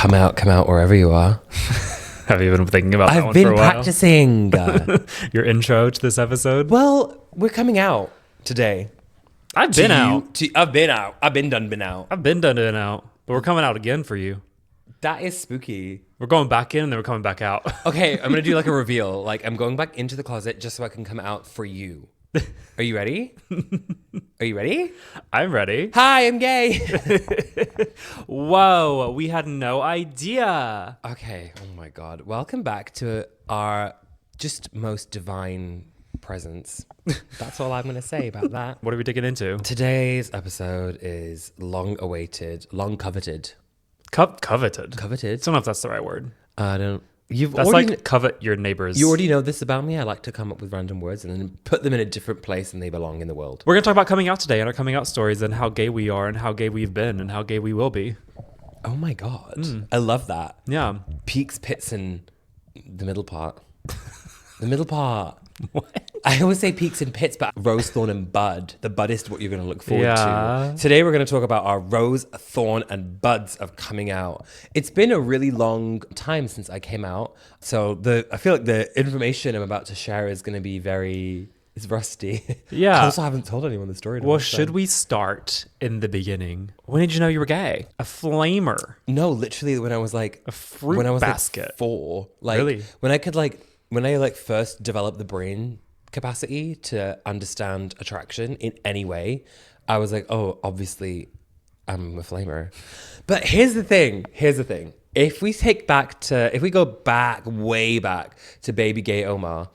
Come out wherever you are. Have you been thinking about that I've one been for a while? practicing. Your intro to this episode? Well, we're coming out today. I've been out. I've been out. I've been done out. I've been done and out. But we're coming out again for you. That is spooky. We're going back in and then we're coming back out. Okay, I'm going to do like a reveal. Like I'm going back into the closet just so I can come out for you. Are you ready? Are you ready? I'm ready. Hi, I'm gay. Whoa, we had no idea. Okay, oh my God. Welcome back to our just most divine presence. That's all I'm going to say about that. What are we digging into? Today's episode is long awaited, long coveted. Coveted. Coveted? I don't know if that's the right word. I don't. That's like covet your neighbors. You already know this about me. I like to come up with random words and then put them in a different place than they belong in the world. We're going to talk about coming out today and our coming out stories and how gay we are and how gay we've been and how gay we will be. Oh my God. I love that. Yeah. Peaks, pits, and the middle part. The middle part. What? I always say peaks and pits, but rose, thorn, and bud. The bud is what you're going to look forward Yeah. to. Today, we're going to talk about our rose, thorn, and buds of coming out. It's been a really long time since I came out. So I feel like the information I'm about to share is going to be it's rusty. Yeah. I also haven't told anyone the story. Well, should we start in the beginning? When did you know you were gay? A flamer. No, literally when I was like... A fruit when I was basket. Like 4. Like, Really? When I first developed the brain capacity to understand attraction in any way, I was like, oh, obviously I'm a flamer. But here's the thing. If we go back, way back to baby gay Omar,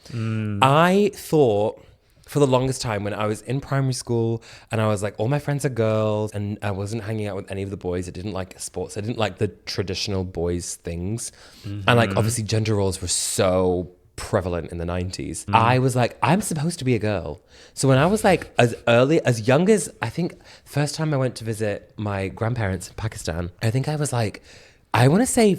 I thought for the longest time when I was in primary school and I was like, all my friends are girls and I wasn't hanging out with any of the boys. I didn't like sports. I didn't like the traditional boys things. And like, obviously gender roles were so prevalent in the 90s. I was like, I'm supposed to be a girl. So when I was like as young as, I think first time I went to visit my grandparents in Pakistan, I think I was like, I want to say,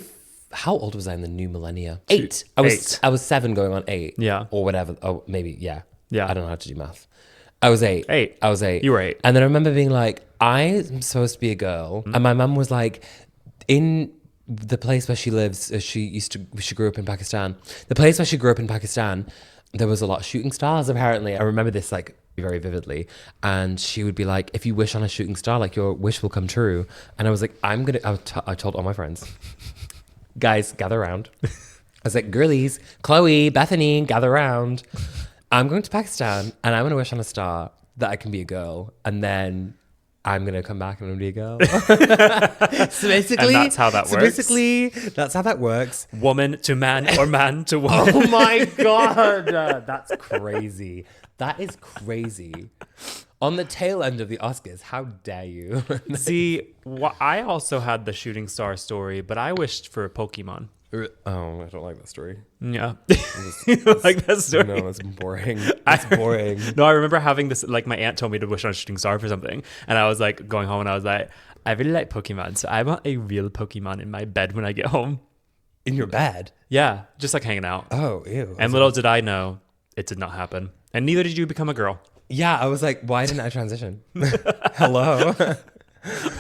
how old was I in the new millennia? 8. I was 7 going on 8. Yeah. Or whatever. Oh, maybe. Yeah. Yeah. I don't know how to do math. I was 8. 8. I was 8. You were 8. And then I remember being like, I'm supposed to be a girl. And my mum was like, in the place where she lives, she grew up in Pakistan. The place where she grew up in Pakistan, there was a lot of shooting stars, apparently. I remember this like very vividly. And she would be like, if you wish on a shooting star, like your wish will come true. And I was like, I told all my friends, guys, gather around. I was like, girlies, Chloe, Bethany, gather around. I'm going to Pakistan and I'm going to wish on a star that I can be a girl. And then I'm going to come back and I'm going to be a girl. So basically, and that's how that works. That's how that works. Woman to man or man to woman. Oh my God. That's crazy. That is crazy. On the tail end of the Oscars, how dare you? See, I also had the shooting star story, but I wished for a Pokemon. Oh, I don't like that story. Yeah. You don't like that story? No, it's boring. It's boring. No, I remember having this, like my aunt told me to wish on a shooting star for something. And I was like going home and I was like, I really like Pokemon. So I want a real Pokemon in my bed when I get home. In your bed? Yeah. Just like hanging out. Oh, ew. And little did I know, it did not happen. And neither did you become a girl. Yeah, I was like, why didn't I transition? Hello?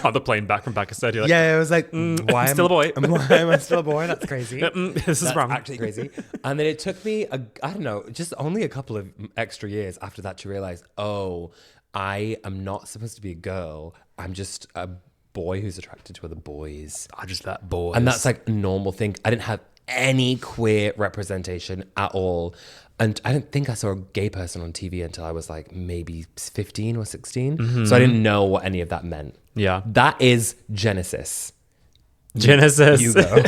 On the plane back from Pakistan, you're like, Yeah, I was like, why still a boy. Why am I still a boy? That's crazy. This is wrong. Actually crazy. And then it took me, I don't know, just only a couple of extra years after that to realize, oh, I am not supposed to be a girl. I'm just a boy who's attracted to other boys. I just that boy. And that's like a normal thing. I didn't have any queer representation at all. And I didn't think I saw a gay person on TV until I was like maybe 15 or 16. So I didn't know what any of that meant. Yeah. That is Genesis. Genesis. You go.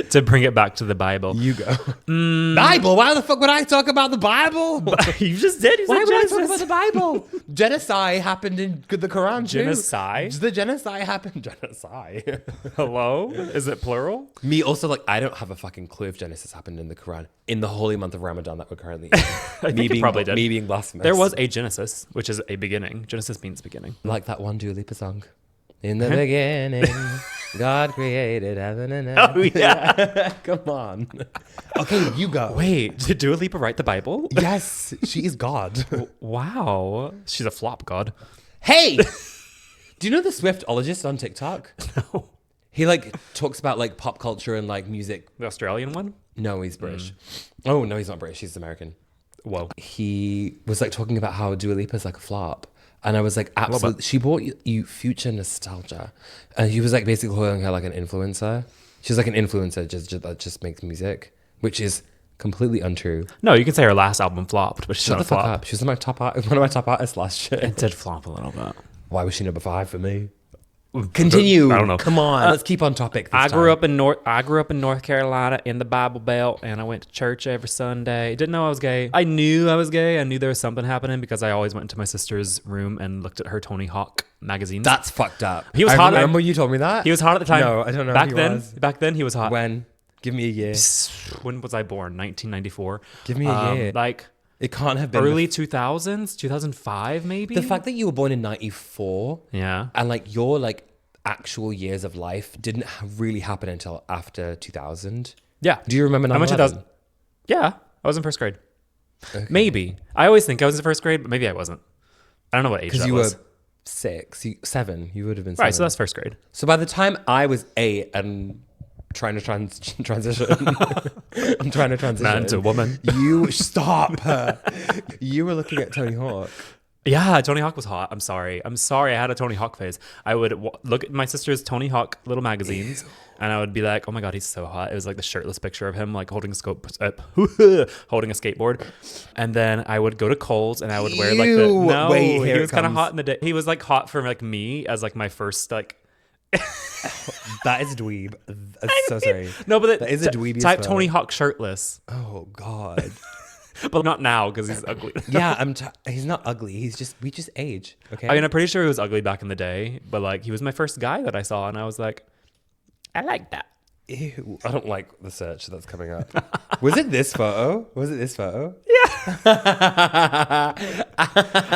To bring it back to the Bible. You go. Bible? Why the fuck would I talk about the Bible? You just did. You Why said would I Genesis. talk about the Bible? Genocide happened in the Quran too. Genocide? The genocide happened. Genocide. Hello? Is it plural? Me also, like, I don't have a fucking clue if Genesis happened in the Quran in the holy month of Ramadan that we're currently in. I think it probably did. Me being blasphemous. There was a Genesis, which is a beginning. Genesis means beginning. Like that one Dua Lipa song. In the beginning, God created heaven and earth. Oh, yeah. Come on. Okay, you go. Wait, did Dua Lipa write the Bible? Yes, she is God. Wow. She's a flop god. Hey! Do you know the Swiftologist on TikTok? No. He like talks about like pop culture and like music. The Australian one? No, he's British. Oh no, he's not British. He's American. Whoa. He was like talking about how Dua Lipa's like a flop. And I was like, absolutely. She brought you future nostalgia. And he was like basically calling her like an influencer. She's like an influencer that just makes music, which is completely untrue. No, you can say her last album flopped, but she's Shut not the a flop. fuck up. She was one of my top artists last year. It did flop a little bit. Why was she number 5 for me? Continue. I don't know. Come on. Let's keep on topic. I grew up in North Carolina in the Bible Belt, and I went to church every Sunday. Didn't know I was gay. I knew I was gay. I knew there was something happening because I always went into my sister's room and looked at her Tony Hawk magazines. That's fucked up. He was hot. Remember you told me that? He was hot at the time. No, I don't know. Back then he was hot. When? Give me a year. When was I born? 1994. Give me a year. Like it can't have been early 2000s, 2005 maybe. The fact that you were born in 94. Yeah. And like your like actual years of life didn't really happen until after 2000. Yeah. Do you remember 9/11? I went 2000. Yeah, I was in first grade. Okay. Maybe. I always think I was in first grade, but maybe I wasn't. I don't know what age that you was. were 7. You would have been 7. Right, so that's first grade. So by the time I was 8 and trying to transition, I'm trying to transition. Man to woman. You stop. You were looking at Tony Hawk. Yeah, Tony Hawk was hot. I'm sorry. I had a Tony Hawk phase. I would look at my sister's Tony Hawk little magazines, and I would be like, "Oh my god, he's so hot!" It was like the shirtless picture of him, like holding a holding a skateboard. And then I would go to Kohl's, and I would wear like the he was kind of hot in the day. He was like hot for like me as like my first like. That is dweeb. I'm so sorry. No, but that is a dweeby. Type Tony Hawk shirtless. Oh god. But not now because he's ugly. Yeah, he's not ugly. We just age. Okay. I mean, I'm pretty sure he was ugly back in the day, but like he was my first guy that I saw, and I was like, I like that. Ew. I don't like the search that's coming up. Was it this photo? Yeah.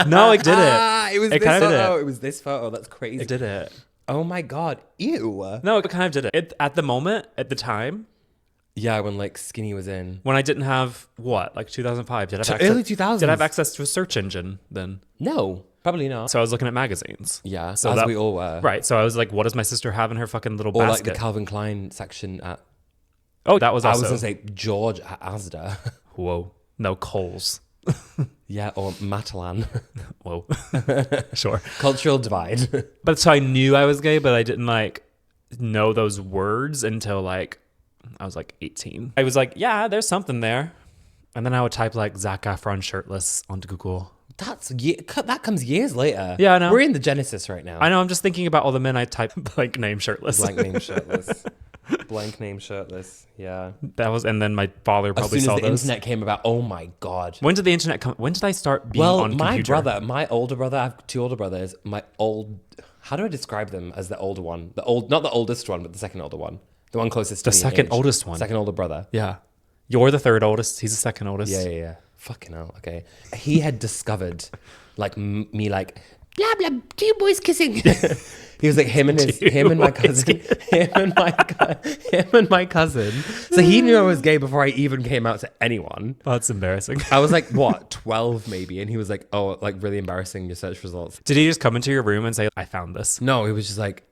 No, it did it. It was this photo. It was this photo. That's crazy. It did it. Oh my god. Ew. No, it kind of did it. At the time. Yeah, when like Skinny was in. When I didn't have like 2005. Early 2000s. Did I have access to a search engine then? No, probably not. So I was looking at magazines. Yeah, so as we all were. Right. So I was like, what does my sister have in her fucking little or basket? Or like the Calvin Klein section at. Oh, that was also. I was going to say George at Asda. Whoa. No, Kohl's. Yeah, or Matalan. Whoa. Sure. Cultural divide. But so I knew I was gay, but I didn't like know those words until like I was like 18. I was like, yeah, there's something there. And then I would type like Zac Efron shirtless onto Google. That comes years later. Yeah, I know. We're in the Genesis right now. I know. I'm just thinking about all the men I type blank name shirtless. Blank name shirtless. Blank name shirtless. Yeah. That was, and then my father probably saw those. As soon as the internet came about, oh my god. When did the internet come? When did I start being on computer? My older brother, I have 2 older brothers. How do I describe them as the older one? Not the oldest one, but the second older one. The one closest to the me second in age. oldest one. Second older brother. Yeah. You're the third oldest. He's the second oldest. Yeah. Fucking hell. Okay. He had discovered like me like blah blah 2 boys kissing. He was like him and my cousin. So he knew I was gay before I even came out to anyone. Oh, that's embarrassing. I was like, what, 12 maybe? And he was like, oh, like really embarrassing your search results. Did he just come into your room and say, I found this? No, he was just like,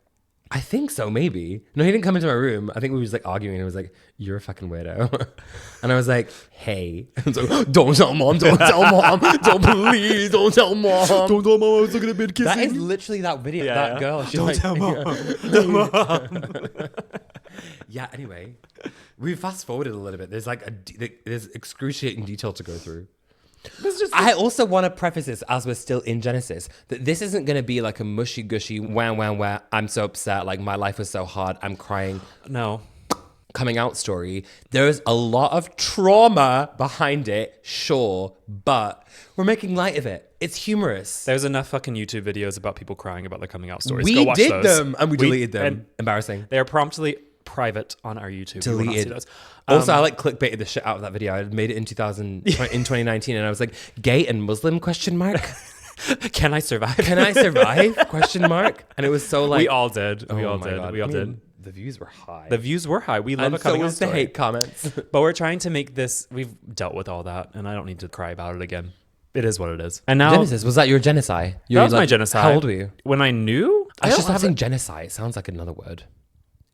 I think so, maybe. No, he didn't come into my room. I think we were just like arguing and he was like, you're a fucking weirdo. And I was like, hey. I was like, don't tell mom, don't please, don't tell mom. Don't tell mom I was looking at mid kissing. That is literally that video, that girl. She's don't like, tell mom. Yeah, anyway. We fast forwarded a little bit. There's like there's excruciating detail to go through. I also want to preface this as we're still in Genesis, that this isn't going to be like a mushy gushy where I'm so upset, like my life was so hard, I'm crying. No. Coming out story. There is a lot of trauma behind it, sure, but we're making light of it. It's humorous. There's enough fucking YouTube videos about people crying about their coming out stories. We Go watch did those. them and we deleted them. Embarrassing. They are promptly private on our YouTube. Deleted. Also, I like clickbaited the shit out of that video. I made it in 2019 and I was like, gay and Muslim ? Can I survive? Can I survive ? And it was so like... We all did. We all did. God. We all did. The views were high. We love a coming out story. The hate comments. But we're trying to make this... We've dealt with all that and I don't need to cry about it again. It is what it is. And now... Genesis, was that your genocide? That was my genocide. How old were you? When I knew... I should stop saying genocide. It sounds like another word.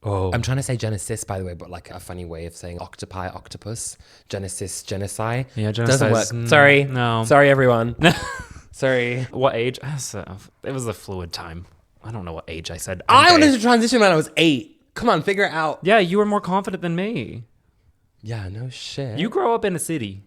Oh. I'm trying to say Genesis, by the way, but like a funny way of saying octopi, octopus, Genesis, genocide. Yeah, Doesn't work. genocide. Sorry. No. Sorry, everyone. Sorry. What age? It was a fluid time. I don't know what age I said. I wanted to transition when I was 8. Come on, figure it out. Yeah, you were more confident than me. Yeah, no shit. You grow up in a city.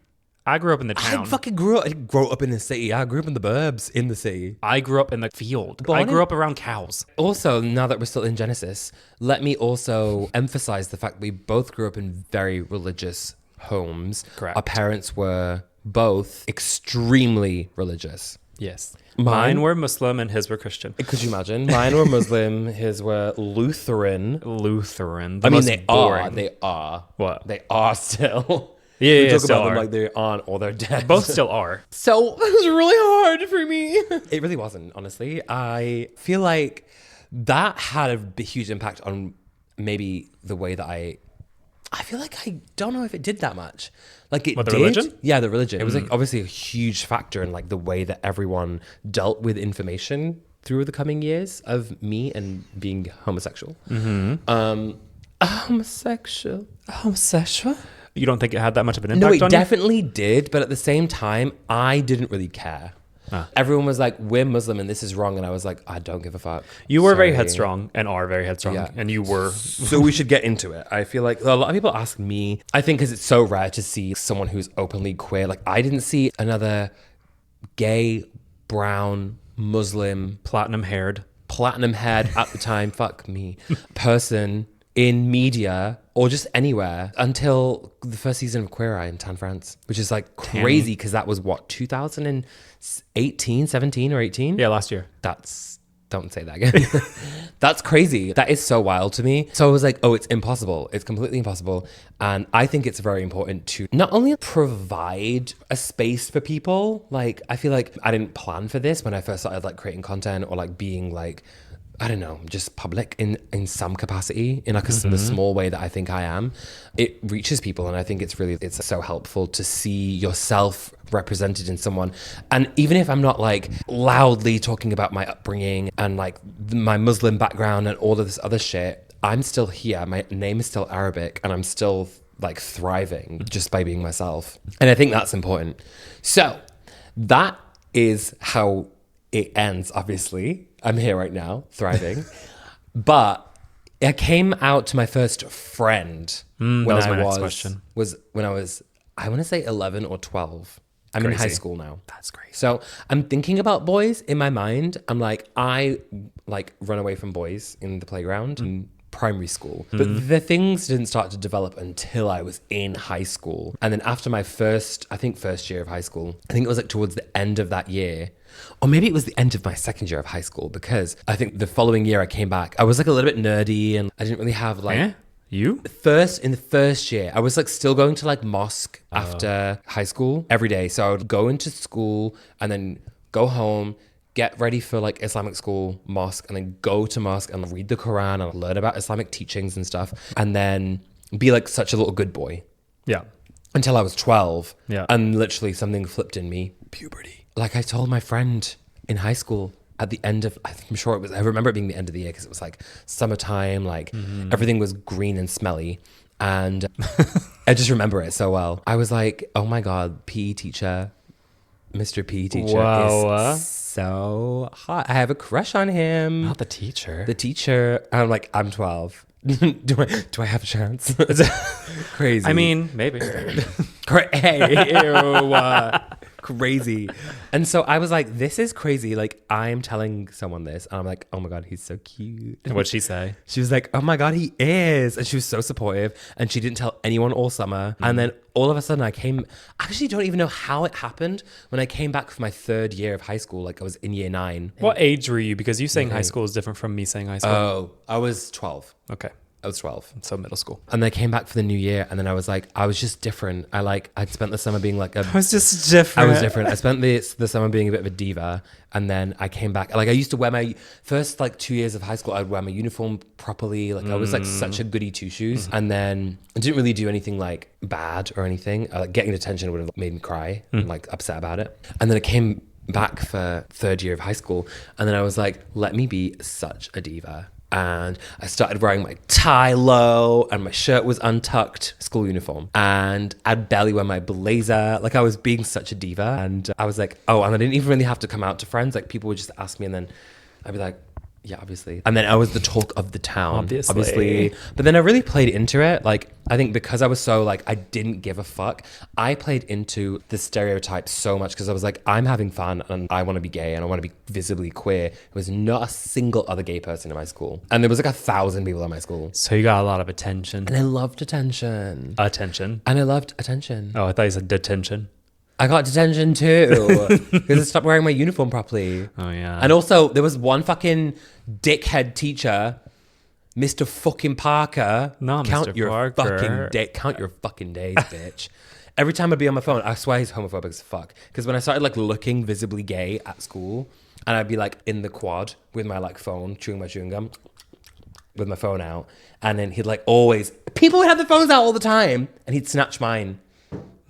I grew up in the town. I fucking grew up in the city. I grew up in the burbs in the city. I grew up in the field. I Bonnie? grew up around cows. Also, now that we're still in Genesis, let me also emphasize the fact we both grew up in very religious homes. Correct. Our parents were both extremely religious. Yes. Mine- Mine were Muslim and his were Christian. Could you imagine? Mine were Muslim, his were Lutheran. Lutheran. I mean, most they boring. are. They are. What? They are still. Yeah, We yeah, talk still about them are. like they aren't or they're dead. Both still are. So it was really hard for me. It really wasn't, honestly. I feel like that had a huge impact on maybe the way that I feel like I don't know if it did that much. Like it What, the did. religion? Yeah, the religion. It was like obviously a huge factor in like the way that everyone dealt with information through the coming years of me and being homosexual. Homosexual. You don't think it had that much of an No, impact it on definitely did, but at the same time, I didn't really care. Ah. Everyone was like, "We're Muslim and this is wrong," and I was like, "I don't give a fuck." you? You were very Sorry. headstrong and are very headstrong. Yeah. And you were. So we should get into it. I feel like a lot of people ask me. I think because it's so rare to see someone who's openly queer. Like I didn't see another gay, brown, Muslim, Platinum haired. platinum haired at the time. Fuck me, person in media or just anywhere until the first season of Queer Eye in Tan France, which is like crazy because that was what 2018, 17 or 18. Yeah, last year. Don't say that again. That's crazy. That is so wild to me. So I was like, oh, it's impossible. It's completely impossible. And I think it's very important to not only provide a space for people. Like, I feel like I didn't plan for this when I first started like creating content or like being like, I don't know, just public in some capacity, in like the small way that I think I am. It reaches people, and I think it's so helpful to see yourself represented in someone. And even if I'm not like loudly talking about my upbringing and like my Muslim background and all of this other shit, I'm still here. My name is still Arabic, and I'm still like thriving just by being myself. And I think that's important. So that is how it ends, obviously. I'm here right now, thriving. But I came out to my first friend when was I my next question. was when I was, I want to say 11 or 12. I'm in high Crazy. school now. That's crazy. So I'm thinking about boys in my mind. I'm like, I like run away from boys in the playground in primary school. But the things didn't start to develop until I was in high school. And then after my first year of high school, I think it was like towards the end of that year, or maybe it was the end of my second year of high school, because I think the following year I came back, I was like a little bit nerdy and I didn't really have like... Eh? You? In the first year, I was like still going to like mosque after high school every day. So I would go into school and then go home, get ready for like Islamic school, mosque, and then go to mosque and read the Quran and learn about Islamic teachings and stuff. And then be like such a little good boy Yeah. until I was 12. Yeah. And literally something flipped in me. Puberty. Like I told my friend in high school at the end of, I'm sure it was, I remember it being the end of the year because it was like summertime, like everything was green and smelly. And I just remember it so well. I was like, oh my God, PE teacher, Mr. PE teacher is so hot. I have a crush on him. Not the teacher. The teacher. And I'm like, I'm 12. do I have a chance? Crazy. I mean, maybe. Hey, ew, crazy. And so I was like, this is crazy. Like, I'm telling someone this. And I'm like, oh my God, he's so cute. What'd she say? She was like, oh my God, he is. And she was so supportive. And she didn't tell anyone all summer. And then all of a sudden I actually don't even know how it happened. When I came back for my third year of high school, like I was in year 9. What age were you? Because you saying high school is different from me saying high school. Oh, I was 12. Okay. I was 12. So middle school. And then I came back for the new year. And then I was like, I was just different. I'd spent the summer being like I was just different. I was different. I spent the summer being a bit of a diva, and then I came back. Like I used to wear my first like 2 years of high school. I'd wear my uniform properly. Like I was like such a goody two shoes. And then I didn't really do anything like bad or anything. Like getting attention would have made me cry and like upset about it. And then I came back for third year of high school, and then I was like, let me be such a diva. and I started wearing my tie low and my shirt was untucked, school uniform. And I'd barely wear my blazer. Like I was being such a diva. And I was like, oh, and I didn't even really have to come out to friends. Like people would just ask me and then I'd be like, yeah, obviously. And then I was the talk of the town. Obviously. But then I really played into it. Like, I think because I was so like, I didn't give a fuck. I played into the stereotype so much because I was like, I'm having fun and I want to be gay and I want to be visibly queer. There was not a single other gay person in my school. And there was like 1,000 people in my school. So you got a lot of attention. And I loved attention. Attention? And I loved attention. Oh, I thought you said detention. I got detention too because I stopped wearing my uniform properly. Oh, yeah. And also, there was one fucking dickhead teacher, Mr. fucking Parker. No, count Mr. your Parker. Count your fucking days, bitch. Every time I'd be on my phone, I swear he's homophobic as fuck. Because when I started like looking visibly gay at school, and I'd be like in the quad with my like phone, chewing my chewing gum, with my phone out, and then he'd like always, people would have their phones out all the time, and he'd snatch mine.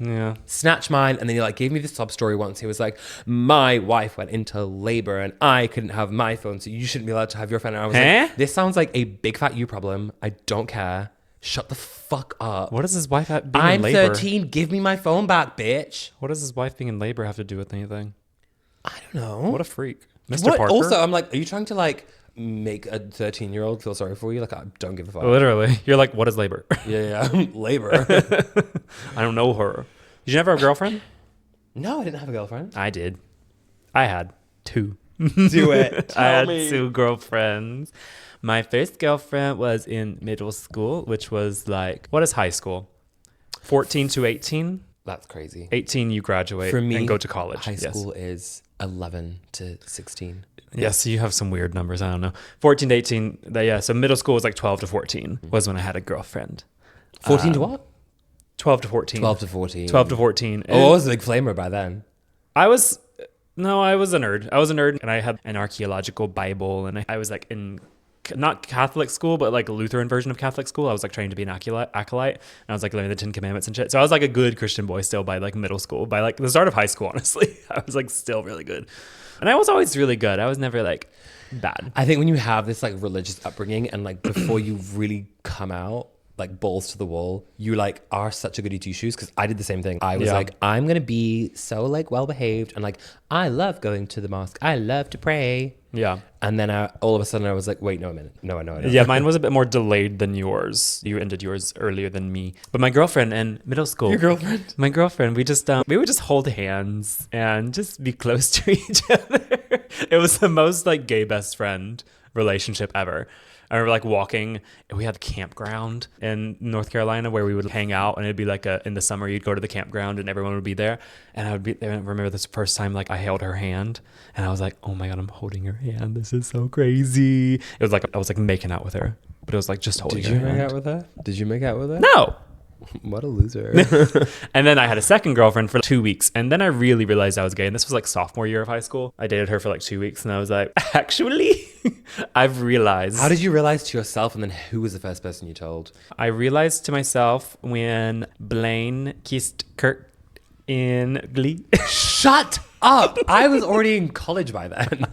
Yeah. Snatch mine, and then he like gave me this sob story once. He was like, my wife went into labor and I couldn't have my phone, so you shouldn't be allowed to have your phone. And I was like, this sounds like a big fat you problem. I don't care. Shut the fuck up. What does his wife being I'm in labor? 13. Give me my phone back, bitch. What does his wife being in labor have to do with anything? I don't know. What a freak. Mr. Parker? Also, I'm like, are you trying to like make a 13-year-old feel sorry for you? Like, I don't give a fuck. Literally. You're like, what is labor? Yeah. Labor. I don't know her. Did you never have a girlfriend? No, I didn't have a girlfriend. I did. I had 2. Do it. I had 2 girlfriends. My first girlfriend was in middle school, which was like, what is high school? 14 to 18? That's crazy. 18, you graduate For me, and go to college. High school is 11 to 16. Yeah, so you have some weird numbers. I don't know. 14 to 18. Yeah, so middle school was like 12 to 14 was when I had a girlfriend. 14 to what? 12 to 14. 12 to 14. 12 to 14. Oh, I was a big flamer by then. I was a nerd. I was a nerd, and I had an archaeological Bible, and I was like in not Catholic school, but like a Lutheran version of Catholic school. I was like trying to be an acolyte, and I was like learning the 10 Commandments and shit. So I was like a good Christian boy still by like middle school. By like the start of high school, honestly, I was like still really good, and I was always really good. I was never like bad. I think when you have this like religious upbringing and like before you really come out, like balls to the wall, you like are such a goody two shoes, because I did the same thing. I was like, I'm gonna be so like well behaved and like I love going to the mosque, I love to pray. Yeah. And then all of a sudden I was like, wait, no, a minute, no. Yeah, mine was a bit more delayed than yours. You ended yours earlier than me. But my girlfriend in middle school. Your girlfriend? My girlfriend. We would just hold hands and just be close to each other. It was the most like gay best friend relationship ever. I remember like walking, and we had a campground in North Carolina where we would hang out, and it'd be like in the summer you'd go to the campground and everyone would be there, and I would be there. And I remember this first time like I held her hand, and I was like, oh my God, I'm holding her hand. This is so crazy. It was like I was like making out with her, but it was like just holding her hand. Did you make out with her? Did you make out with her? No. What a loser. And then I had a second girlfriend for 2 weeks, and then I really realized I was gay, and this was like sophomore year of high school. I dated her for like 2 weeks, and I was like, actually, I've realized. How did you realize to yourself, and then who was the first person you told? I realized to myself when Blaine kissed Kurt in Glee. Shut up! I was already in college by then.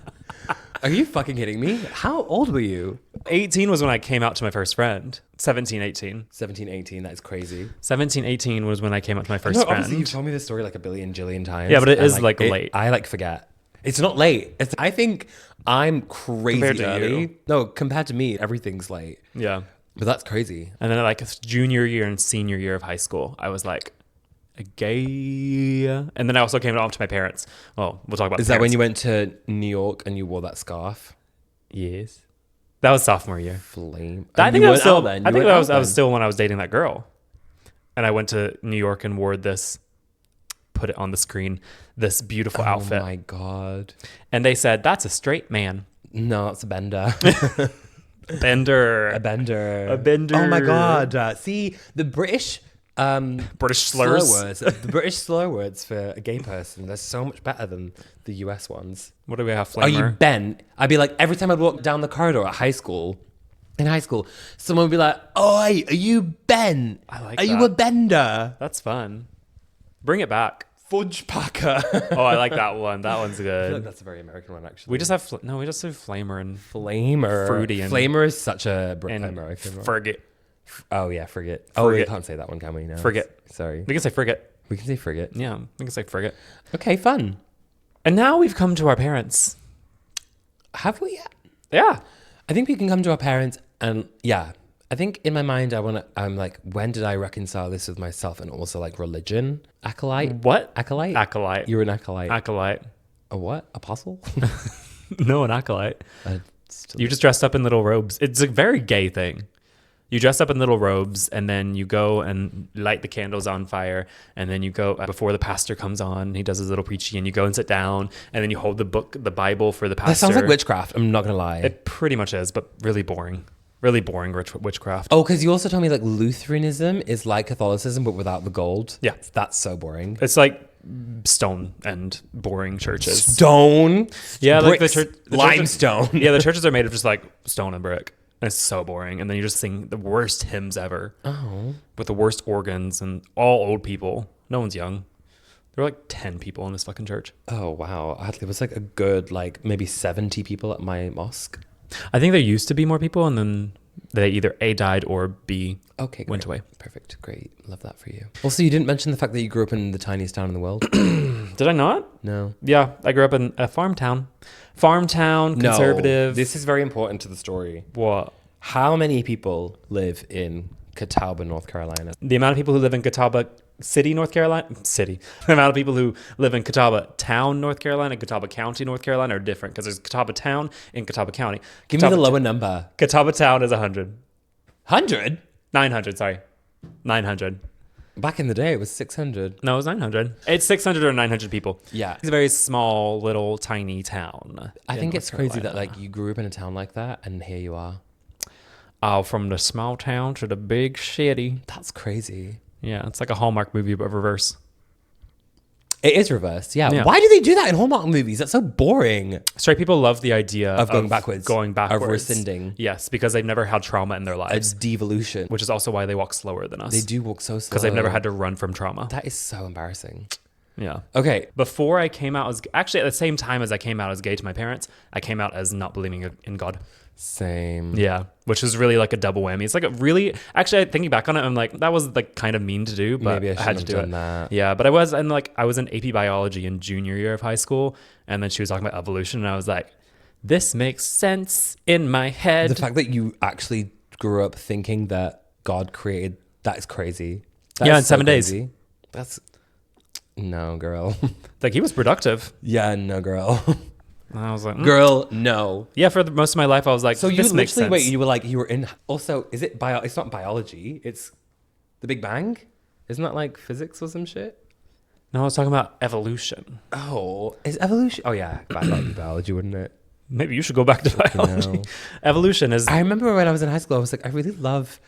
Are you fucking kidding me? How old were you? 18 was when I came out to my first friend. 17, 18. 17, 18, that's crazy. 17, 18 was when I came out to my first friend. Obviously, you've told me this story like a billion jillion times. Yeah, but it is like late. I like forget. It's not late. I think I'm crazy Compared to early. you. No, compared to me, everything's late. Yeah. But that's crazy. And then like junior year and senior year of high school, I was like, a gay. And then I also came out to my parents. Well, we'll talk about Is that when you went to New York and you wore that scarf? Yes. That was sophomore year. Flame. I think I was still then. I think I was still when I was dating that girl. And I went to New York and wore this, put it on the screen, this beautiful outfit. Oh my God. And they said, that's a straight man. No, it's a bender. Bender. A bender. A bender. Oh my God. See, the British slurs. slur words. The British slur words for a gay person, they're so much better than the US ones. What do we have, Flamer? Are you Ben? I'd be like, every time I'd walk down the corridor at in high school, someone would be like, "Oi, are you Ben? I like Are you that. a bender?" That's fun. Bring it back. Fudge packer. Oh, I like that one. That one's I feel like good. that's a very American one, actually. We just have we just do flamer and Flamer. Fruity and- Flamer is such a and American one. frigate. Oh, yeah, frigate. Oh, we Frigate. can't say that one, can we? No. Frigate. Sorry. We can say frigate. We can say frigate. Yeah, we can say frigate. Okay, fun. And now we've come to our parents. Have we yet? Yeah. I think we can come to our parents and yeah. I think in my mind I'm like, when did I reconcile this with myself and also like religion? Acolyte? What? Acolyte? Acolyte. You're an acolyte. Acolyte. A what? Apostle? No, an acolyte. Still- You just dressed up in little robes. It's a very gay thing. You dress up in little robes and then you go and light the candles on fire. And then you go before the pastor comes on, he does his little preachy and you go and sit down and then you hold the book, the Bible for the pastor. That sounds like witchcraft. I'm not going to lie. It pretty much is, but really boring. Really boring witchcraft. Oh, because you also told me like Lutheranism is like Catholicism, but without the gold. Yeah. That's so boring. It's like stone and boring churches. Stone? Yeah, like Bricks, the church. limestone. Yeah, the churches are made of just like stone and brick. And it's so boring. And then you just sing the worst hymns ever. Oh. With the worst organs and all old people. No one's young. There were like 10 people in this fucking church. Oh, wow. There was like a good, like maybe 70 people at my mosque. I think there used to be more people and then they either A, died or B, Okay, went great. away. Perfect. Great. Love that for you. Also, you didn't mention the fact that you grew up in the tiniest town in the world. Did I not? No. Yeah, I grew up in a farm town. Farm town, conservative. No, this is very important to the story. What? How many people live in Catawba, North Carolina? The amount of people who live in Catawba City, North Carolina, the amount of people who live in Catawba Town, North Carolina, Catawba County, North Carolina are different because there's Catawba Town and Catawba County. Give me the lower number. Catawba Town is 100. 100? 900, sorry. 900. Back in the day, it was 600. No, it was 900. It's 600 or 900 people. Yeah. It's a very small, little, tiny town. I in think North it's crazy that Carolina. like you grew up in a town like that and here you are. Oh, from the small town to the big city. That's crazy. Yeah, it's like a Hallmark movie, but reverse. It is reversed. Yeah. Yeah. Why do they do that in Hallmark movies? That's so boring. Straight people love the idea Of going backwards. Going backwards. Of rescinding. Yes, because they've never had trauma in their lives. It's devolution. Which is also why they walk slower than us. They do walk so slow. Because they've never had to run from trauma. That is so embarrassing. Yeah. Okay. Before I came out as... Actually, at the same time as I came out as gay to my parents, I came out as not believing in God. Same. Yeah. Which is really like a double whammy. It's like a really... Actually, thinking back on it, I'm like, that was like kind of mean to do, but Maybe I had to shouldn't do have it. done that. Yeah, but I was in AP biology in junior year of high school, and then she was talking about evolution, and I was like, this makes sense in my head. The fact that you actually grew up thinking that God created, that is crazy. That Yeah, is in 7 days. crazy. That's... No, girl. Like, he was productive. Yeah, no, girl. And I was like, Girl, no. yeah, for most of my life, I was like, So you this makes literally, sense. wait, you were like, you were in, also, is it it's not biology, it's the Big Bang? Isn't that like physics or some shit? No, I was talking about evolution. Oh, is evolution? Oh yeah, that would be biology, wouldn't it? Maybe you should go back to biology. No. Evolution is... I remember when I was in high school, I was like, I really love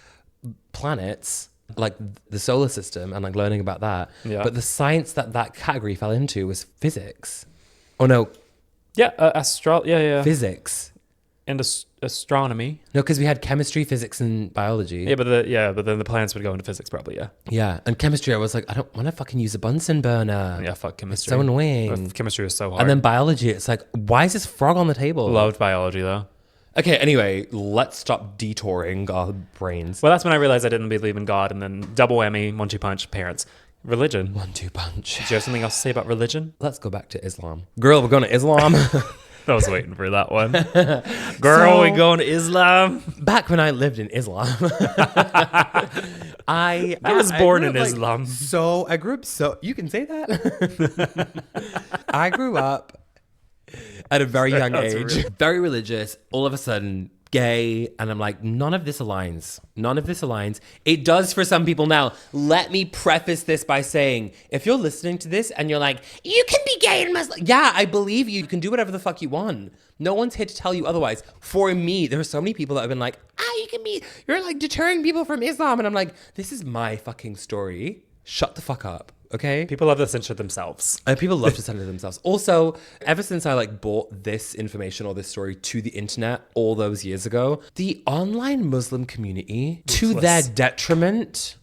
planets, like the solar system and like learning about that. Yeah. But the science that category fell into was physics. Oh no, Yeah, yeah. physics. And astronomy. No, because we had chemistry, physics, and biology. Yeah, but then the planets would go into physics probably, yeah. Yeah, and chemistry, I was like, I don't want to fucking use a Bunsen burner. Yeah, fuck It's chemistry. so annoying. Chemistry is so hard. And then biology, it's like, why is this frog on the table? Loved biology though. Okay, anyway, let's stop detouring our brains. Well, that's when I realized I didn't believe in God, and then double whammy, 1-2 punch, parents. Religion. 1-2 punch. Do you have something else to say about religion? Let's go back to Islam. Girl, we're going to Islam. I was waiting for that one. Girl, we going to Islam? Back when I lived in Islam, I was born grew in up, like, Islam. So I grew up. So you can say that. I grew up at a very young That's age, real. very religious. All of a sudden, gay, and I'm like, none of this aligns. None of this aligns. It does for some people now. Let me preface this by saying, if you're listening to this and you're like, you can be gay and Muslim, yeah, I believe you. You can do whatever the fuck you want. No one's here to tell you otherwise. For me, there are so many people that have been like, you can be, you're like deterring people from Islam, and I'm like, this is my fucking story. Shut the fuck up. Okay. People love to censor themselves. People love to censor themselves. Also, ever since I like brought this information or this story to the internet all those years ago, the online Muslim community, to their detriment,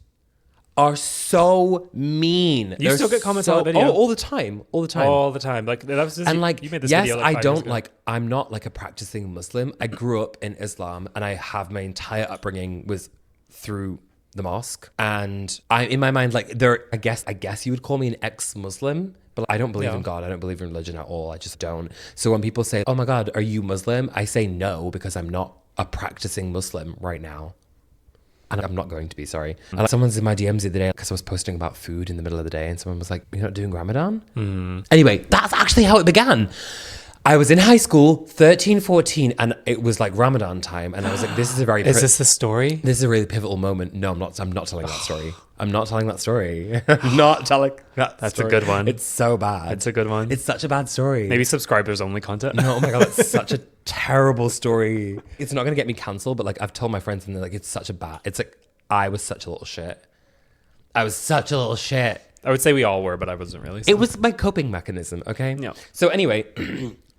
are so mean. You still get comments on the video? Oh, all the time. All the time. All the time. Like, that was just, And like, you made this yes, video like I 5 years don't ago. like, I'm not like a practicing Muslim. I grew up in Islam and I have my entire upbringing was through the mosque. And I, in my mind, like I guess you would call me an ex-Muslim, but I don't believe in God. I don't believe in religion at all. I just don't. So when people say, oh my God, are you Muslim? I say no, because I'm not a practicing Muslim right now. And I'm not going to be, sorry. And someone's in my DMs the other day because I was posting about food in the middle of the day, and someone was like, you're not doing Ramadan? Anyway, that's actually how it began. I was in high school, 13, 14, and it was like Ramadan time. And I was like, this is a very... Is this the story? This is a really pivotal moment. No, I'm not telling that story. I'm not telling that story. I'm not telling that That's story. a good one. It's so bad. It's a good one. It's such a bad story. Maybe subscribers only content. No, oh my God, that's such a terrible story. It's not going to get me cancelled, but like I've told my friends and they're like, it's such a bad... It's like, I was such a little shit. I was such a little shit. I would say we all were, but I wasn't really. So. It was my coping mechanism, okay? Yeah. So anyway,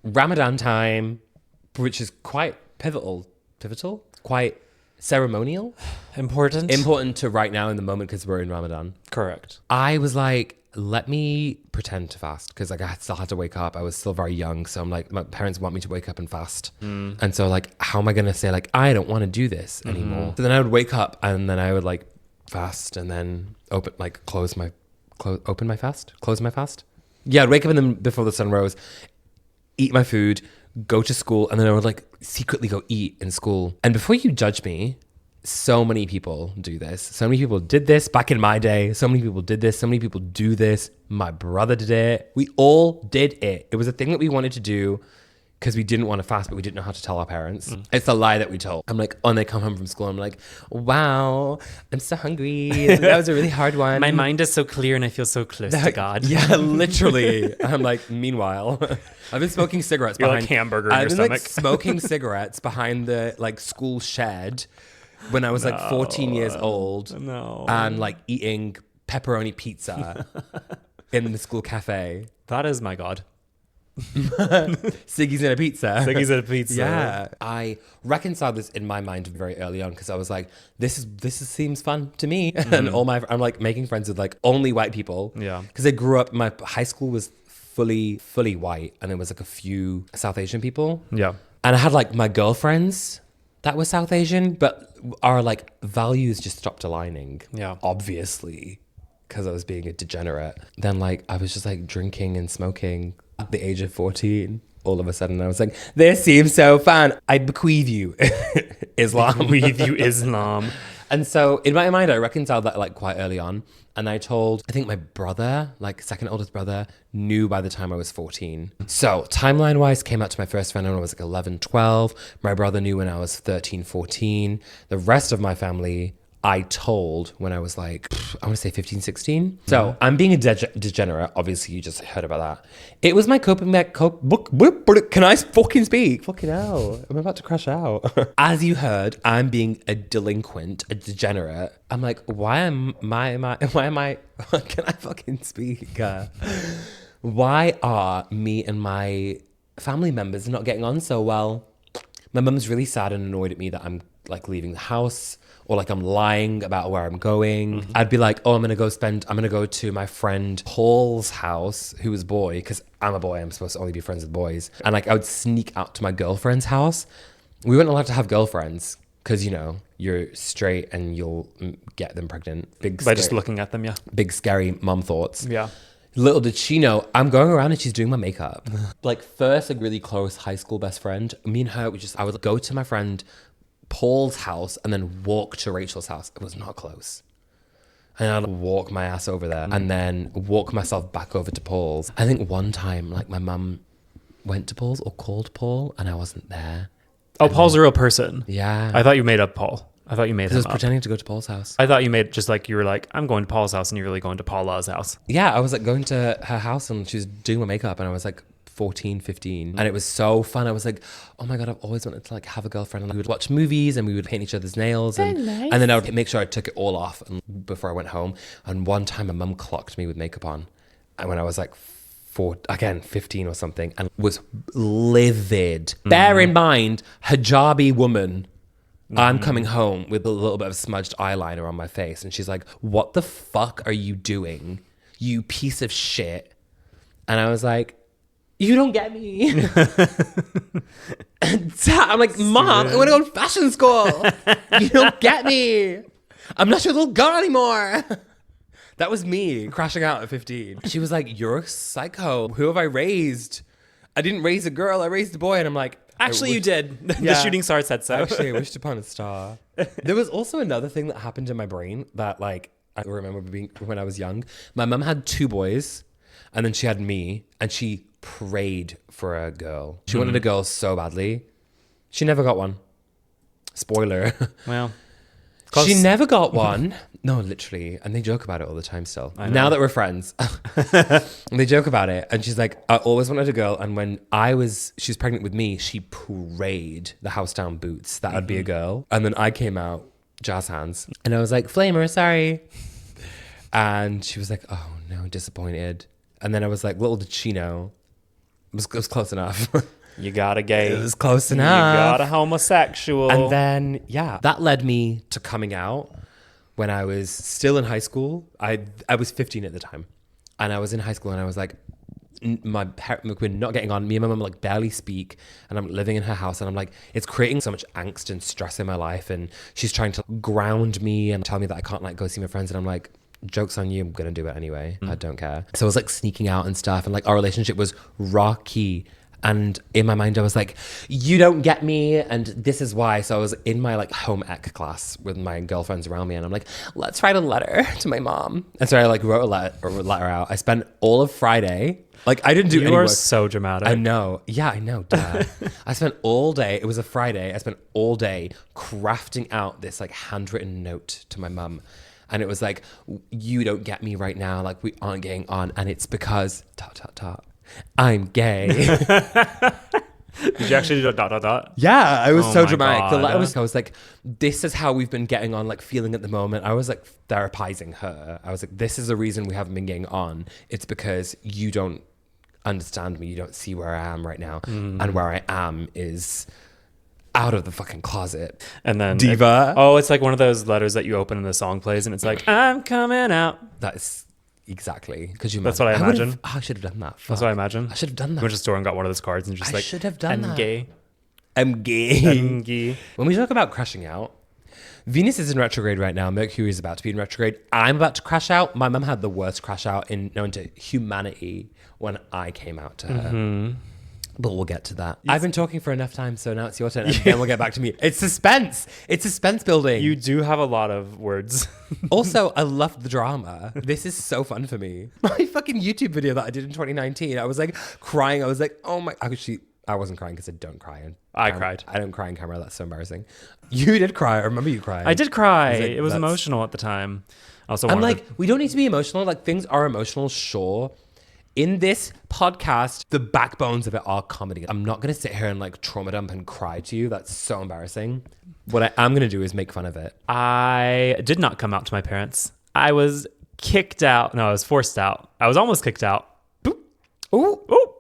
Ramadan time, which is quite pivotal, quite ceremonial. Important to right now in the moment because we're in Ramadan. Correct. I was like, let me pretend to fast because like I still had to wake up. I was still very young. So I'm like, my parents want me to wake up and fast. And so like, how am I going to say like, I don't want to do this anymore? So then I would wake up and then I would like fast and then close my fast. Yeah, I'd wake up before the sun rose, eat my food, go to school, and then I would like secretly go eat in school. And before you judge me, so many people do this. So many people did this back in my day. So many people did this. So many people do this. My brother did it. We all did it. It was a thing that we wanted to do because we didn't want to fast, but we didn't know how to tell our parents. It's a lie that we told. I'm like, when they come home from school, I'm like, wow, I'm so hungry. That was a really hard one. My mind is so clear and I feel so close to God. Yeah, literally. I'm like, meanwhile, I've been smoking cigarettes You're behind... like hamburger in your I've been stomach. like smoking cigarettes behind the like school shed when I was like 14 years old. No. And like eating pepperoni pizza in the school cafe. That is my God. Siggy's in a pizza. Siggy's in a pizza. Yeah. I reconciled this in my mind very early on because I was like, this seems fun to me. And I'm like making friends with like only white people. Yeah. Because I grew up, my high school was fully white and there was like a few South Asian people. Yeah. And I had like my girlfriends that were South Asian, but our like values just stopped aligning. Yeah. Obviously, because I was being a degenerate. Then like I was just like drinking and smoking at the age of 14. All of a sudden I was like, this seems so fun. I bequeath you Islam. Bequeath you Islam. And so in my mind, I reconciled that like quite early on. And I told, I think my brother, like second oldest brother, knew by the time I was 14. So timeline wise, came out to my first friend when I was like 11, 12. My brother knew when I was 13, 14. The rest of my family, I told when I was like, I want to say 15, 16. So I'm being a degenerate. Obviously, you just heard about that. It was my coping Can I fucking speak? Fucking hell. I'm about to crash out. As you heard, I'm being a delinquent, a degenerate. I'm like, why am I, can I fucking speak? Why are me and my family members not getting on so well? My mum's really sad and annoyed at me that I'm like leaving the house. Or like I'm lying about where I'm going. I'd be like, oh, I'm going to go to my friend Paul's house, who was a boy, because I'm a boy. I'm supposed to only be friends with boys. And like I would sneak out to my girlfriend's house. We weren't allowed to have girlfriends because, you know, you're straight and you'll get them pregnant. By just looking at them, yeah. Big scary mum thoughts. Yeah. Little did she know, I'm going around and she's doing my makeup. Like first, like really close high school best friend. Me and her, I would go to my friend Paul's house and then walk to Rachel's house. It was not close. And I'd walk my ass over there and then walk myself back over to Paul's. I think one time, like my mum went to Paul's or called Paul and I wasn't there. Oh, and Paul's a real person. Yeah. I thought you made up Paul. I thought you made him up. I was pretending to go to Paul's house. I thought you made just like you were like, I'm going to Paul's house and you're really going to Paula's house. Yeah, I was like going to her house and she was doing my makeup and I was like 14, 15. And it was so fun. I was like, oh my God, I've always wanted to like have a girlfriend. And we would watch movies and we would paint each other's nails. And then I would make sure I took it all off before I went home. And one time my mum clocked me with makeup on. And when I was like 15 or something and was livid. Bear in mind, hijabi woman. I'm coming home with a little bit of smudged eyeliner on my face. And she's like, what the fuck are you doing, you piece of shit? And I was like, you don't get me. I'm like, Mom, I want to go to fashion school. You don't get me. I'm not your little girl anymore. That was me crashing out at 15. She was like, you're a psycho. Who have I raised? I didn't raise a girl. I raised a boy. And I'm like, Actually, you did. Yeah. The shooting star said so. Actually, I wished upon a star. There was also another thing that happened in my brain that, like, I remember being when I was young. My mum had 2 boys, and then she had me, and she prayed for a girl. She wanted a girl so badly. She never got one. Spoiler. Well, she never got one. No, literally. And they joke about it all the time still. Now that we're friends. They joke about it. And she's like, I always wanted a girl. And when she was pregnant with me, she prayed the house down boots that I'd be a girl. And then I came out, jazz hands. And I was like, Flamer, sorry. And she was like, oh no, disappointed. And then I was like, little did she know. It was close enough. You got a gay. It was close enough. You got a homosexual. And then, yeah, that led me to coming out when I was still in high school. I was 15 at the time. And I was in high school and I was like, we're not getting on. Me and my mum like barely speak. And I'm living in her house. And I'm like, it's creating so much angst and stress in my life. And she's trying to ground me and tell me that I can't like go see my friends. And I'm like, joke's on you. I'm going to do it anyway. I don't care. So I was like sneaking out and stuff. And like our relationship was rocky. And in my mind, I was like, you don't get me. And this is why. So I was in my like home ec class with my girlfriends around me. And I'm like, let's write a letter to my mom. And so I like wrote a letter out. I spent all of Friday. Like I didn't do any work. You are so dramatic. I know. Yeah, I know. Duh. I spent all day. It was a Friday. I spent all day crafting out this like handwritten note to my mum. And it was like, you don't get me right now. Like we aren't getting on. And it's because ... I'm gay. Did you actually do ... Yeah, I was Oh so my dramatic. The God. letter I was like, this is how we've been getting on, like feeling at the moment. I was like therapizing her. I was like, this is the reason we haven't been getting on. It's because you don't understand me. You don't see where I am right now. And where I am is out of the fucking closet. And then Diva. It's like one of those letters that you open and the song plays and it's like, I'm coming out. That's exactly. Because That's what I imagine. I should have done that. That's what I imagine. I should have done that. You went to the store and got one of those cards and just I like, should have done I'm that. gay. I'm gay. I'm gay. When we talk about crashing out, Venus is in retrograde right now. Mercury is about to be in retrograde. I'm about to crash out. My mum had the worst crash out known to humanity when I came out to her. But we'll get to that. I've been talking for enough time, so now it's your turn. And then we'll get back to me. It's suspense. It's suspense building. You do have a lot of words. Also, I loved the drama. This is so fun for me. My fucking YouTube video that I did in 2019, I was like crying. I was like, oh my... Actually, I wasn't crying because I don't cry. I cried. I don't cry in camera. That's so embarrassing. You did cry. I remember you crying. I did cry. Like, it was emotional at the time. Also, I'm like, we don't need to be emotional. Like, things are emotional, sure. In this podcast, the backbones of it are comedy. I'm not going to sit here and like trauma dump and cry to you. That's so embarrassing. What I am going to do is make fun of it. I did not come out to my parents. I was kicked out. No, I was forced out. I was almost kicked out. Boop. Ooh,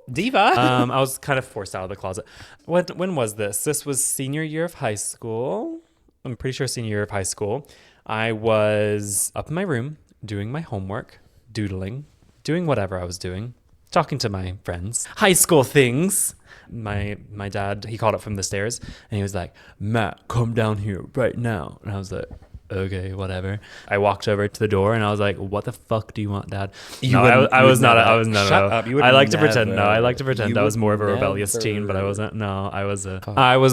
diva. I was kind of forced out of the closet. When was this? This was senior year of high school. I'm pretty sure senior year of high school. I was up in my room doing my homework, doodling, doing whatever I was doing, talking to my friends, high school things. My dad, he called up from the stairs and he was like, Matt, come down here right now. And I was like, okay, whatever. I walked over to the door and I was like, what the fuck do you want, Dad? I was not. Shut up. I like to pretend. No, I like to pretend I was more of a rebellious teen, but I wasn't. No, I was a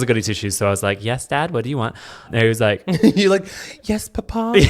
goody two shoes. So I was like, yes, Dad, what do you want? And he was like, you're like, yes, Papa.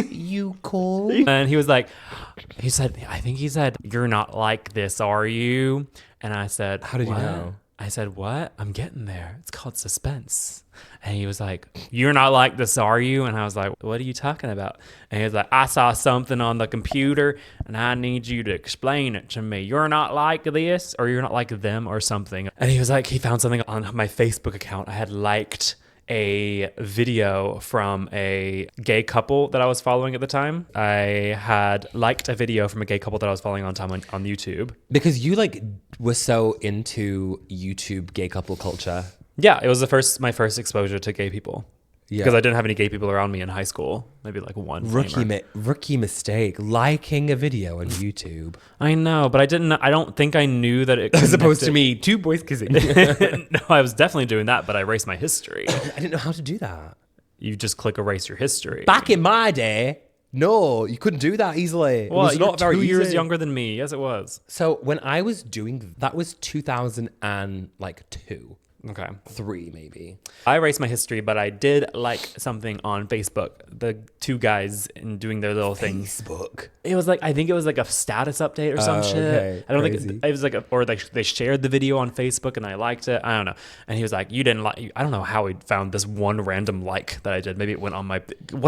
You cool? And he said, you're not like this, are you? And I said, how did you know? I said, what? I'm getting there. It's called suspense. And he was like, you're not like this, are you? And I was like, what are you talking about? And he was like, I saw something on the computer and I need you to explain it to me. You're not like this, or you're not like them, or something. And he was like, he found something on my Facebook account. I had liked a video from a gay couple that I was following at the time. I had liked a video from a gay couple that I was following on YouTube. Because you like were so into YouTube gay couple culture. Yeah, it was my first exposure to gay people. Yeah. Because I didn't have any gay people around me in high school. Maybe like one. Rookie mistake. Liking a video on YouTube. I know, but I don't think I knew that it As opposed to me, two boys kissing. No, I was definitely doing that, but I erased my history. I didn't know how to do that. You just click erase your history. Back in my day, no, you couldn't do that easily. Well, it was not very 2 years easy. younger than me. Yes, it was. So when I was doing that was 2002. Okay. 3 maybe. I erased my history, but I did like something on Facebook. The two guys in doing their little things. Facebook. It was like, I think it was like a status update or some shit. Okay. I don't Crazy. think it was like, or they shared the video on Facebook and I liked it. I don't know. And he was like, you didn't like, I don't know how he found this one random like that I did. Maybe it went on my, At the time,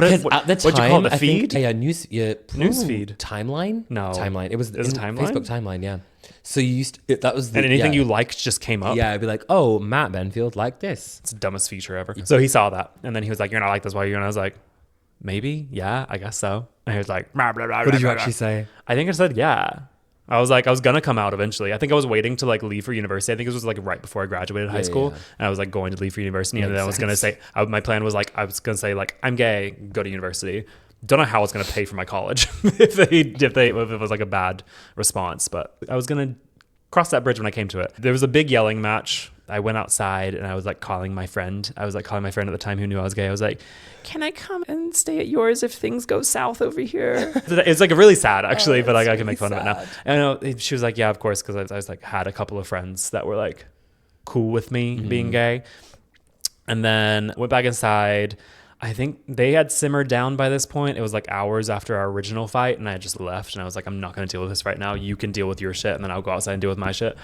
what'd you call it? The I feed? think, news feed. Timeline? No. Timeline. It was Is it in timeline? Facebook timeline, yeah. So you used to, that was the, And anything yeah. you liked just came up. Yeah, I'd be like, oh, Matt Benfield liked this. It's the dumbest feature ever. So he saw that. And then he was like, you're not like this, why are you? And I was like, maybe? Yeah, I guess so. And he was like, blah, blah, blah, What did you blah, actually say? I think I said, yeah. I was like, I was going to come out eventually. I think I was waiting to like leave for university. I think it was like right before I graduated high school. Yeah. And I was like going to leave for university. And Makes then I was going to say, my plan was like, I was going to say like, I'm gay, go to university. Don't know how it's going to pay for my college if it was like a bad response. But I was going to cross that bridge when I came to it. There was a big yelling match. I went outside and I was like calling my friend. I was like calling my friend at the time who knew I was gay. I was like, can I come and stay at yours if things go south over here? It's like really sad actually, but like I can make fun of it now. And I know, she was like, yeah, of course. Cause I was like, had a couple of friends that were like cool with me being gay. And then went back inside. I think they had simmered down by this point. It was like hours after our original fight, and I just left. And I was like, I'm not going to deal with this right now. You can deal with your shit, and then I'll go outside and deal with my shit.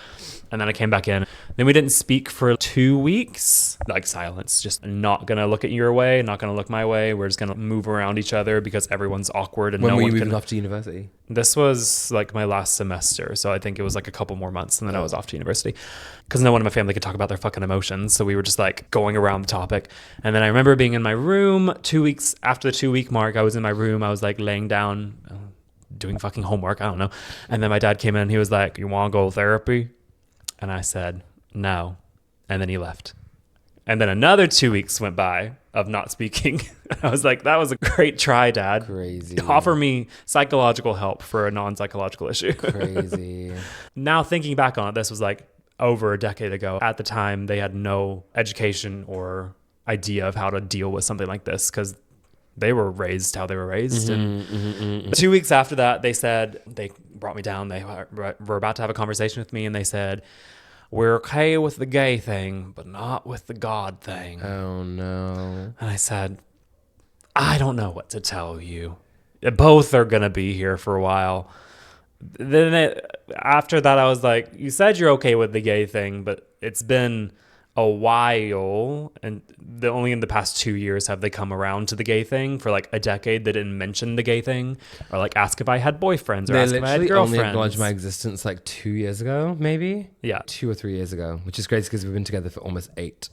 And then I came back in. Then we didn't speak for 2 weeks. Like silence. Just not going to look at your way, not going to look my way. We're just going to move around each other because everyone's awkward. And When no were one you can... moving off to university? This was like my last semester. So I think it was like a couple more months, and then I was off to university. Because no one in my family could talk about their fucking emotions. So we were just like going around the topic. And then I remember being in my room 2 weeks after the 2 week mark. I was in my room. I was like laying down, doing fucking homework. I don't know. And then my dad came in. He was like, you want to go to therapy? And I said, no. And then he left. And then another 2 weeks went by of not speaking. I was like, that was a great try, Dad. Crazy. Offer me psychological help for a non-psychological issue. Crazy. Now thinking back on it, this was like over a decade ago. At the time, they had no education or idea of how to deal with something like this because they were raised how they were raised. And 2 weeks after that, they said, they brought me down. They were about to have a conversation with me, and they said, we're okay with the gay thing, but not with the God thing. Oh, no. And I said, I don't know what to tell you. Both are going to be here for a while. Then after that, I was like, you said you're okay with the gay thing, but it's been a while. And only in the past 2 years have they come around to the gay thing. For like a decade, they didn't mention the gay thing or like ask if I had boyfriends or ask if I had They girlfriends. only acknowledged my existence like 2 years ago, maybe? Yeah. 2 or 3 years ago, which is crazy because we've been together for almost 8.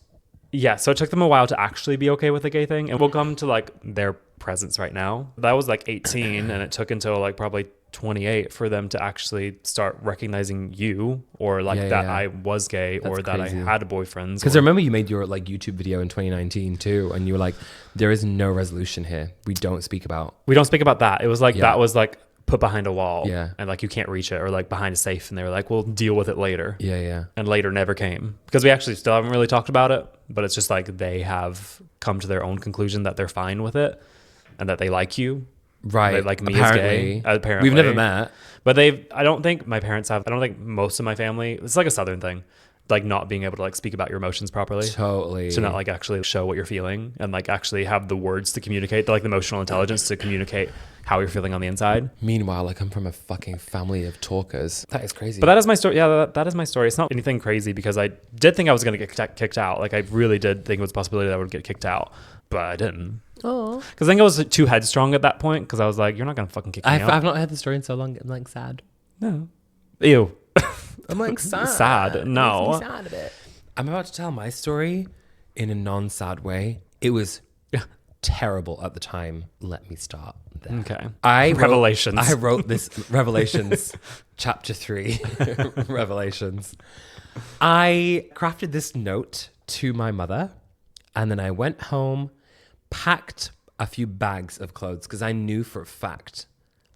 Yeah, so it took them a while to actually be okay with the gay thing. And we'll come to like their presence right now. That was like 18 and it took until like probably 28 for them to actually start recognizing you or like that I was gay. That's or that crazy. I had boyfriends. Because I remember you made your like YouTube video in 2019 too, and you were like, there is no resolution here. We don't speak about that. It was like that was like put behind a wall and like you can't reach it, or like behind a safe, and they were like, we'll deal with it later. And later never came because we actually still haven't really talked about it, but it's just like they have come to their own conclusion that they're fine with it and that they like you. Right. They like me Apparently. as gay. Apparently. We've never met. But I don't think my parents have. I don't think most of my family, it's like a Southern thing, like not being able to like speak about your emotions properly. Totally. To not like actually show what you're feeling and like actually have the words to communicate, like the emotional intelligence to communicate how you're feeling on the inside. Meanwhile, I come from a fucking family of talkers. That is crazy. But that is my story. Yeah, that is my story. It's not anything crazy because I did think I was going to get kicked out. Like I really did think it was a possibility that I would get kicked out, but I didn't. Oh. Because I think I was too headstrong at that point because I was like, you're not going to fucking kick me out. I've not heard the story in so long. I'm like sad. No. Ew. I'm like sad. Sad. No. Makes me sad a bit. I'm about to tell my story in a non-sad way. It was terrible at the time. Let me start there. Okay. Revelations. I wrote this Revelations chapter 3 Revelations. I crafted this note to my mother, and then I went home, packed a few bags of clothes because I knew for a fact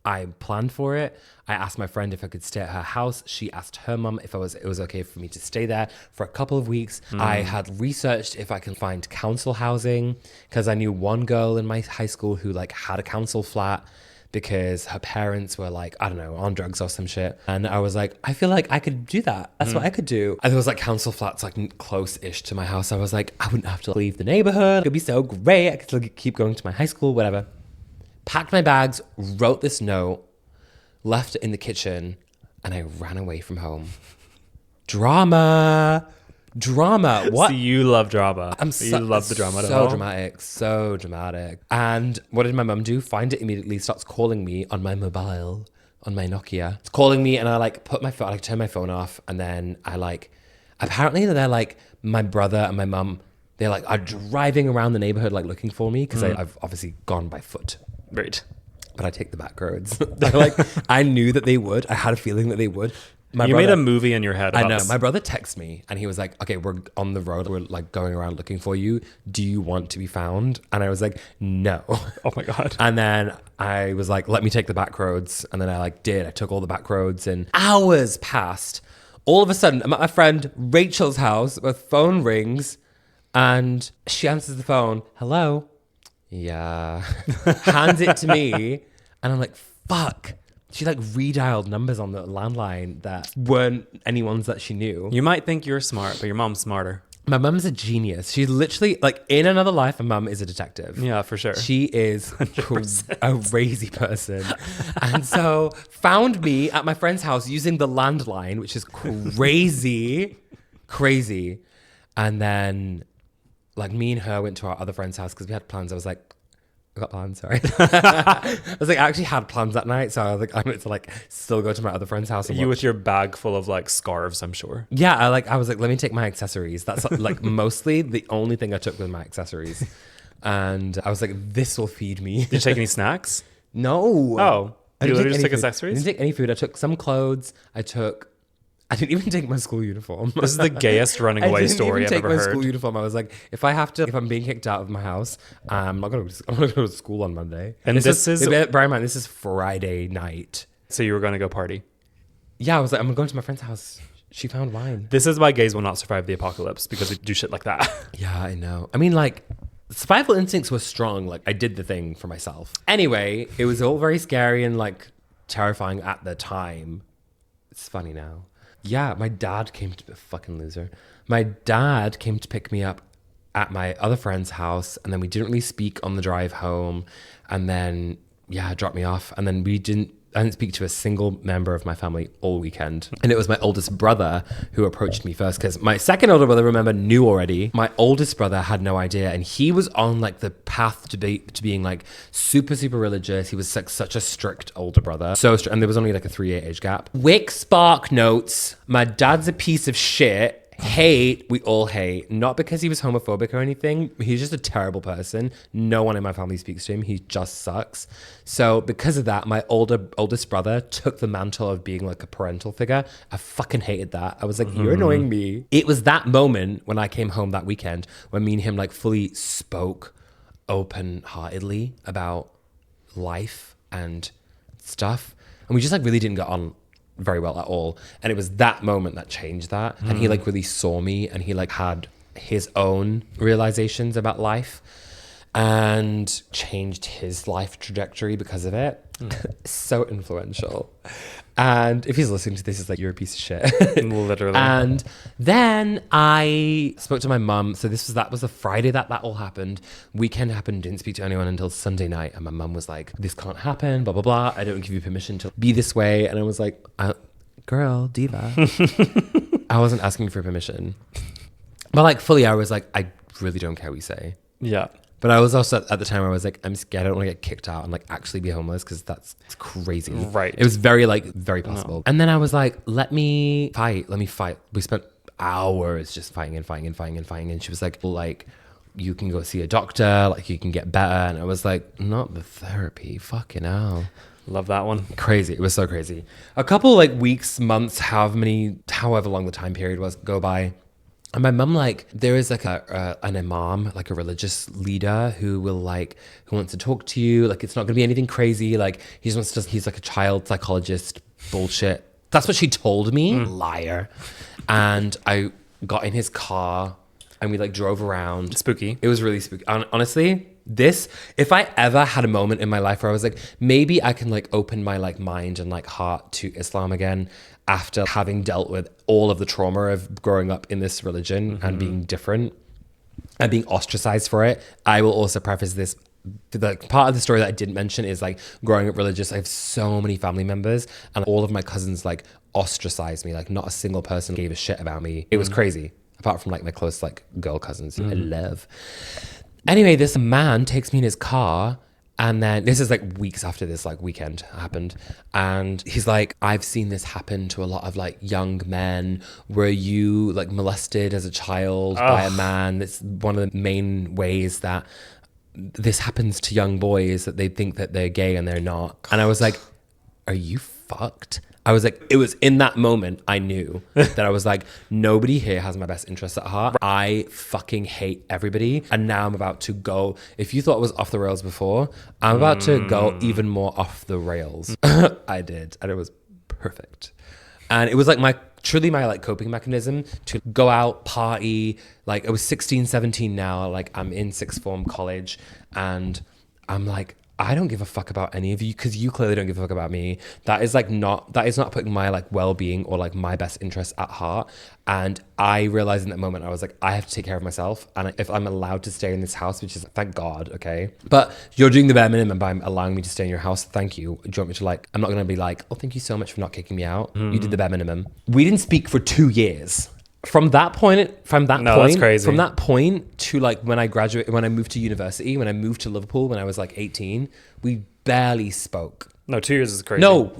I planned for it. I asked my friend if I could stay at her house. She asked her mum if it was okay for me to stay there for a couple of weeks. I had researched if I can find council housing because I knew one girl in my high school who like had a council flat because her parents were like, I don't know, on drugs or some shit. And I was like, I feel like I could do that. That's what I could do. And there was like council flats like close-ish to my house. I was like, I wouldn't have to leave the neighborhood. It'd be so great. I could still keep going to my high school, whatever. Packed my bags, wrote this note, left it in the kitchen, and I ran away from home. Drama. What? So you love drama. You love the drama. So dramatic. And what did my mum do? Find it immediately. Starts calling me on my mobile, on my Nokia. It's calling me, and I like put my phone. I like turn my phone off, and then I like. Apparently, they're like my brother and my mum. They like are driving around the neighborhood like looking for me because I've obviously gone by foot. Right. But I take the back roads. I knew that they would. I had a feeling that they would. You made a movie in your head about I know. this. My brother texted me and he was like, okay, we're on the road. We're like going around looking for you. Do you want to be found? And I was like, no. Oh my God. And then I was like, let me take the back roads. And then I like did. I took all the back roads and hours passed. All of a sudden, I'm at my friend Rachel's house. My phone rings and she answers the phone. Hello? Yeah. Hands it to me. And I'm like, fuck. She like redialed numbers on the landline that weren't anyone's that she knew. You might think you're smart, but your mom's smarter. My mum's a genius. She's literally like in another life, my mum is a detective. Yeah, for sure. She is a crazy person. And so found me at my friend's house using the landline, which is crazy. And then like me and her went to our other friend's house because we had plans. I was like, I got plans, sorry. I was like, I actually had plans that night. So I was like, I'm going to like still go to my other friend's house. And you watch. with your bag full of like scarves, I'm sure. Yeah, I was like, let me take my accessories. That's like mostly the only thing I took was my accessories. And I was like, this will feed me. Did you take any snacks? No. Oh, you literally just took food. accessories? I didn't take any food. I took some clothes. I didn't even take my school uniform. This is the gayest running away story I've ever heard. I didn't even take my school uniform. I was like, if I'm being kicked out of my house, I'm not going to go to school on Monday. And this is bear in mind, this is Friday night. So you were going to go party? Yeah, I was like, I'm going to my friend's house. She found wine. This is why gays will not survive the apocalypse, because we do shit like that. Yeah, I know. I mean, like, survival instincts were strong. Like, I did the thing for myself. Anyway, it was all very scary and like terrifying at the time. It's funny now. Yeah, my dad came to fucking loser. My dad came to pick me up at my other friend's house, and then we didn't really speak on the drive home, and then dropped me off, and then I didn't speak to a single member of my family all weekend. And it was my oldest brother who approached me first because my second older brother, remember, knew already. My oldest brother had no idea. And he was on like the path to being like super, super religious. He was like such a strict older brother. So strict. And there was only like a 3-year age gap. Wick Spark notes, my dad's a piece of shit. Hate, we all hate. Not because he was homophobic or anything. He's just a terrible person. No one in my family speaks to him. He just sucks. So because of that, my oldest brother took the mantle of being like a parental figure. I fucking hated that. I was like, you're annoying me. It was that moment when I came home that weekend when me and him like fully spoke open-heartedly about life and stuff. And we just like really didn't get on very well at all. And it was that moment that changed that. And he like really saw me, and he like had his own realizations about life and changed his life trajectory because of it. So influential. And if he's listening to this, it's like, you're a piece of shit. Literally. And then I spoke to my mum. So that was the Friday that all happened. Weekend happened, didn't speak to anyone until Sunday night. And my mum was like, this can't happen, blah, blah, blah. I don't give you permission to be this way. And I was like, girl, diva. I wasn't asking for permission. But like fully, I was like, I really don't care what you say. Yeah. But I was also at the time where I was like, I'm scared I don't want to get kicked out and like actually be homeless because that's crazy. Right. It was very possible. No. And then I was like, let me fight. We spent hours just fighting. And she was like, you can go see a doctor, like you can get better. And I was like, not the therapy, fucking hell. Love that one. Crazy. It was so crazy. A couple like weeks, months, however long the time period was, go by. And my mum, like, there is like an imam, like a religious leader who wants to talk to you. Like, it's not going to be anything crazy. Like, he's like a child psychologist bullshit. That's what she told me. Liar. And I got in his car and we like drove around. Spooky. It was really spooky. Honestly, if I ever had a moment in my life where I was like, maybe I can like open my like mind and like heart to Islam again after having dealt with all of the trauma of growing up in this religion and being different and being ostracized for it. I will also preface this. The part of the story that I didn't mention is like growing up religious. I have so many family members and all of my cousins like ostracized me. Like not a single person gave a shit about me. It was crazy. Apart from like my close like girl cousins who I love. Anyway, this man takes me in his car and then this is like weeks after this like weekend happened. And he's like, I've seen this happen to a lot of like young men. Were you like molested as a child by a man? That's one of the main ways that this happens to young boys, that they think that they're gay and they're not. And I was like, are you fucked? I was like, it was in that moment I knew that I was like, nobody here has my best interests at heart. I fucking hate everybody. And now I'm about to go. If you thought it was off the rails before, I'm about to go even more off the rails. I did. And it was perfect. And it was like truly my like coping mechanism to go out, party. Like I was 16, 17 now. Like I'm in sixth form college and I'm like, I don't give a fuck about any of you because you clearly don't give a fuck about me. That is not putting my like well-being or like my best interests at heart. And I realized in that moment, I was like, I have to take care of myself. And if I'm allowed to stay in this house, which is thank God, okay. But you're doing the bare minimum by allowing me to stay in your house. Thank you. Do you want me to like, I'm not going to be like, oh, thank you so much for not kicking me out. You did the bare minimum. We didn't speak for 2 years. From that point to like when I moved to university, when I moved to Liverpool, when I was like 18, we barely spoke. No, 2 years is crazy. No,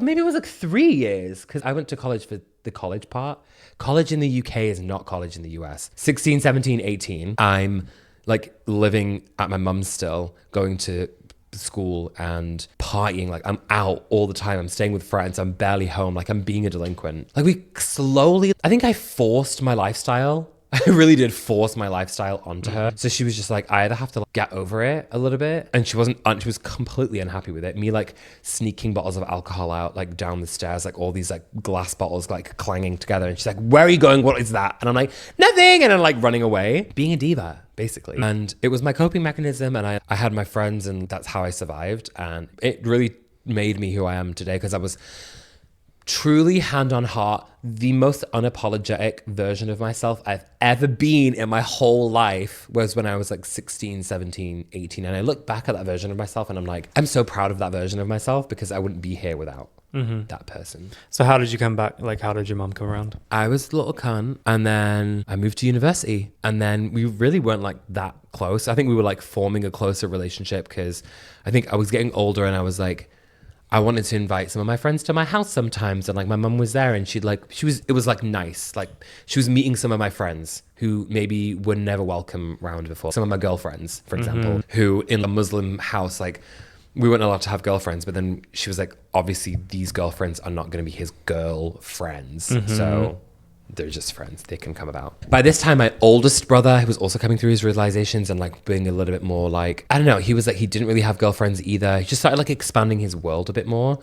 maybe it was like 3 years because I went to college for the college part. College in the UK is not college in the US. 16, 17, 18, I'm like living at my mum's still, going to school and partying. Like I'm out all the time. I'm staying with friends. I'm barely home. Like I'm being a delinquent. Like I think I forced my lifestyle. I really did force my lifestyle onto her. So she was just like, I either have to like, get over it a little bit. And she was completely unhappy with it. Me like sneaking bottles of alcohol out like down the stairs, like all these like glass bottles like clanging together. And she's like, where are you going? What is that? And I'm like, nothing. And I'm like running away, being a diva basically. And it was my coping mechanism. And I had my friends and that's how I survived. And it really made me who I am today because I was truly hand on heart, the most unapologetic version of myself I've ever been in my whole life was when I was like 16, 17, 18. And I look back at that version of myself and I'm like, I'm so proud of that version of myself because I wouldn't be here without that person. So how did you come back? Like, how did your mom come around? I was a little cunt and then I moved to university and then we really weren't like that close. I think we were like forming a closer relationship because I think I was getting older and I was like, I wanted to invite some of my friends to my house sometimes. And like my mum was there and it was like nice. Like she was meeting some of my friends who maybe were never welcome round before. Some of my girlfriends, for example, who in a Muslim house, like we weren't allowed to have girlfriends. But then she was like, obviously these girlfriends are not going to be his girlfriends. So they're just friends. They can come about. By this time, my oldest brother, who was also coming through his realizations and like being a little bit more like, I don't know, he was like, he didn't really have girlfriends either. He just started like expanding his world a bit more.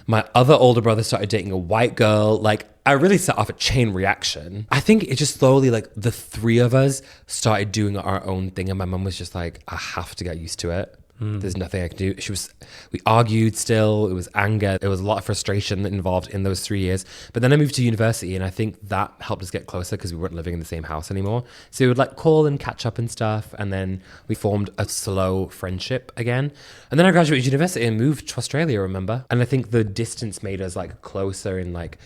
My other older brother started dating a white girl. Like I really set off a chain reaction. I think it just slowly, like the three of us started doing our own thing. And my mum was just like, I have to get used to it. There's nothing I can do. We argued still. It was anger. There was a lot of frustration involved in those 3 years. But then I moved to university and I think that helped us get closer because we weren't living in the same house anymore. So we would like call and catch up and stuff. And then we formed a slow friendship again. And then I graduated university and moved to Australia, remember? And I think the distance made us like closer in like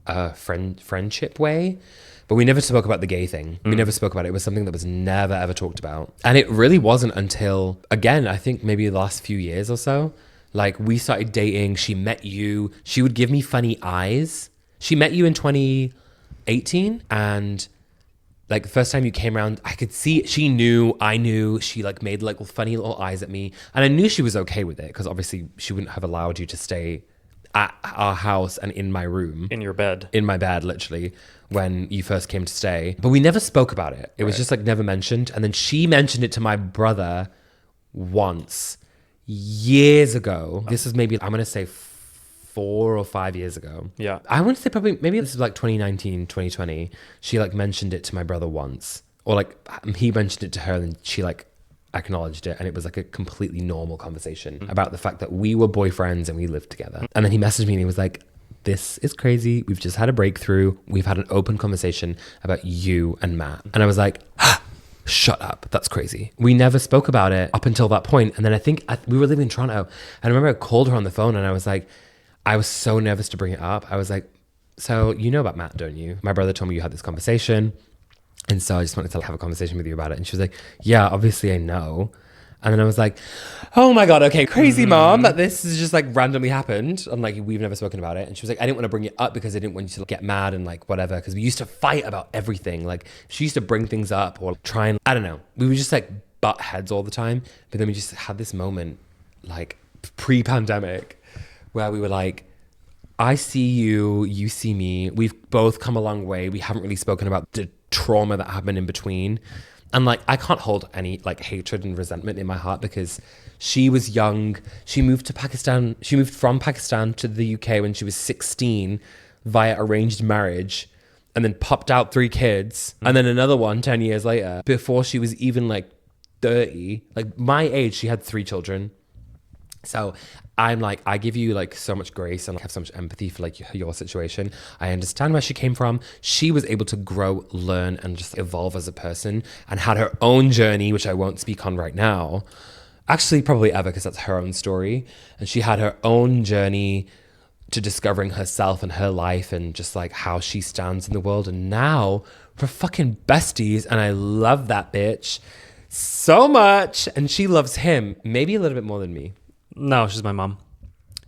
a friendship way. But we never spoke about the gay thing. We never spoke about it. It was something that was never, ever talked about. And it really wasn't until, again, I think maybe the last few years or so, like we started dating. She met you. She would give me funny eyes. She met you in 2018. And like the first time you came around, I could see, she knew, I knew. She like made like funny little eyes at me. And I knew she was okay with it because obviously she wouldn't have allowed you to stay at our house and in my room. In your bed. In my bed, literally, when you first came to stay. But we never spoke about it. It was just like never mentioned. And then she mentioned it to my brother once years ago. This is maybe, I'm going to say 4 or 5 years ago. Yeah. I want to say probably, maybe this is like 2019, 2020. She like mentioned it to my brother once. Or like he mentioned it to her and she like acknowledged it, and it was like a completely normal conversation about the fact that we were boyfriends and we lived together. And then he messaged me and he was like, this is crazy. We've just had a breakthrough. We've had an open conversation about you and Matt. And I was like, shut up. That's crazy. We never spoke about it up until that point. And then I think we were living in Toronto, and I remember I called her on the phone and I was like, I was so nervous to bring it up. I was like, so you know about Matt, don't you? My brother told me you had this conversation. And so I just wanted to have a conversation with you about it. And she was like, yeah, obviously I know. And then I was like, oh my God, okay, crazy mom, that this is just like randomly happened. And like, we've never spoken about it. And she was like, I didn't want to bring it up because I didn't want you to get mad and like whatever. Because we used to fight about everything. Like she used to bring things up or try and, I don't know. We were just like butt heads all the time. But then we just had this moment like pre-pandemic where we were like, I see you, you see me. We've both come a long way. We haven't really spoken about the trauma that happened in between. And like, I can't hold any like hatred and resentment in my heart because she was young. She moved to Pakistan. She moved from Pakistan to the UK when she was 16 via arranged marriage, and then popped out 3 kids and then another one 10 years later before she was even like 30. Like my age, she had 3 children. So I'm like, I give you like so much grace and have so much empathy for like your situation. I understand where she came from. She was able to grow, learn, and just evolve as a person and had her own journey, which I won't speak on right now. Actually, probably ever, because that's her own story. And she had her own journey to discovering herself and her life and just like how she stands in the world. And now we're fucking besties. And I love that bitch so much. And she loves him maybe a little bit more than me. No, she's my mom.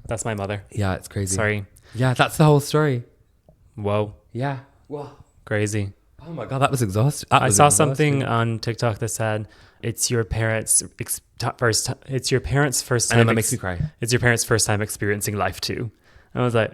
That's my mother. Yeah, it's crazy. Sorry. Yeah, that's the whole story. Whoa. Yeah. Whoa. Crazy. Oh my God, that was exhausting. I saw something on TikTok that said it's your parents' first time. It's your parents' first time. And that makes me cry. It's your parents' first time experiencing life too. And I was like,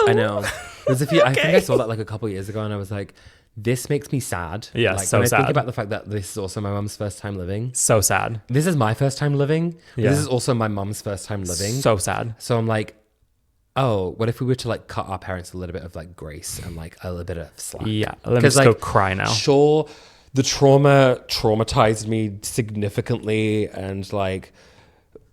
I know. There's a few. I think I saw that like a couple of years ago, and I was like, this makes me sad. Yeah, like, so when sad. I think about the fact that this is also my mum's first time living. So sad. This is my first time living. Yeah. This is also my mum's first time living. So sad. So I'm like, oh, what if we were to like cut our parents a little bit of like grace and like a little bit of slack? Yeah. Let me just go cry now. Sure, the trauma traumatized me significantly, and like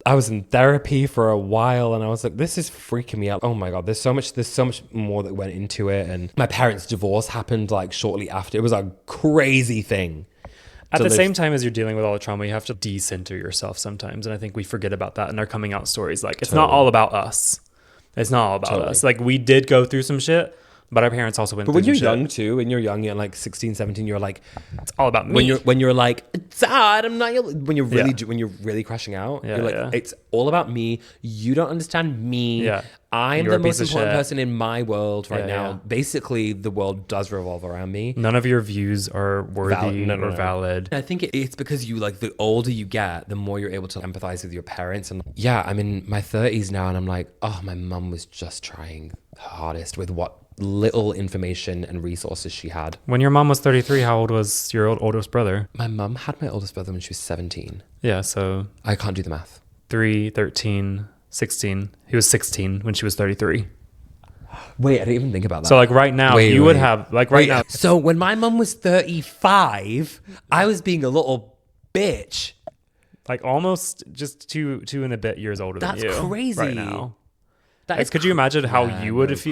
I was in therapy for a while, and I was like, this is freaking me out. Oh my God, there's so much more that went into it. And my parents' divorce happened like shortly after. It was a crazy thing. At the same time as you're dealing with all the trauma, you have to decenter yourself sometimes. And I think we forget about that in our coming out stories. Like, it's not all about us. It's not all about us. Like, we did go through some shit, but our parents also went through some shit. But when you're young too, when you're like 16, 17, you're like, it's all about me. When you're like, Dad, I'm not your, when you're really crashing out, you're like, it's all about me. You don't understand me. Yeah. I'm the most important person in my world right now. Yeah. Basically, the world does revolve around me. None of your views are worthy or valid. I think it's because you like, the older you get, the more you're able to empathize with your parents. And yeah, I'm in my 30s now, and I'm like, oh, my mum was just trying her hardest with what little information and resources she had. When your mom was 33, how old was your oldest brother? My mum had my oldest brother when she was 17. Yeah, so I can't do the math. 3, 13, 16. He was 16 when she was 33. Wait, I didn't even think about that. So like right now, you would have like now. So when my mum was 35, I was being a little bitch. Like almost just two and a bit years older than you. That's crazy. Right now. Could you imagine how you would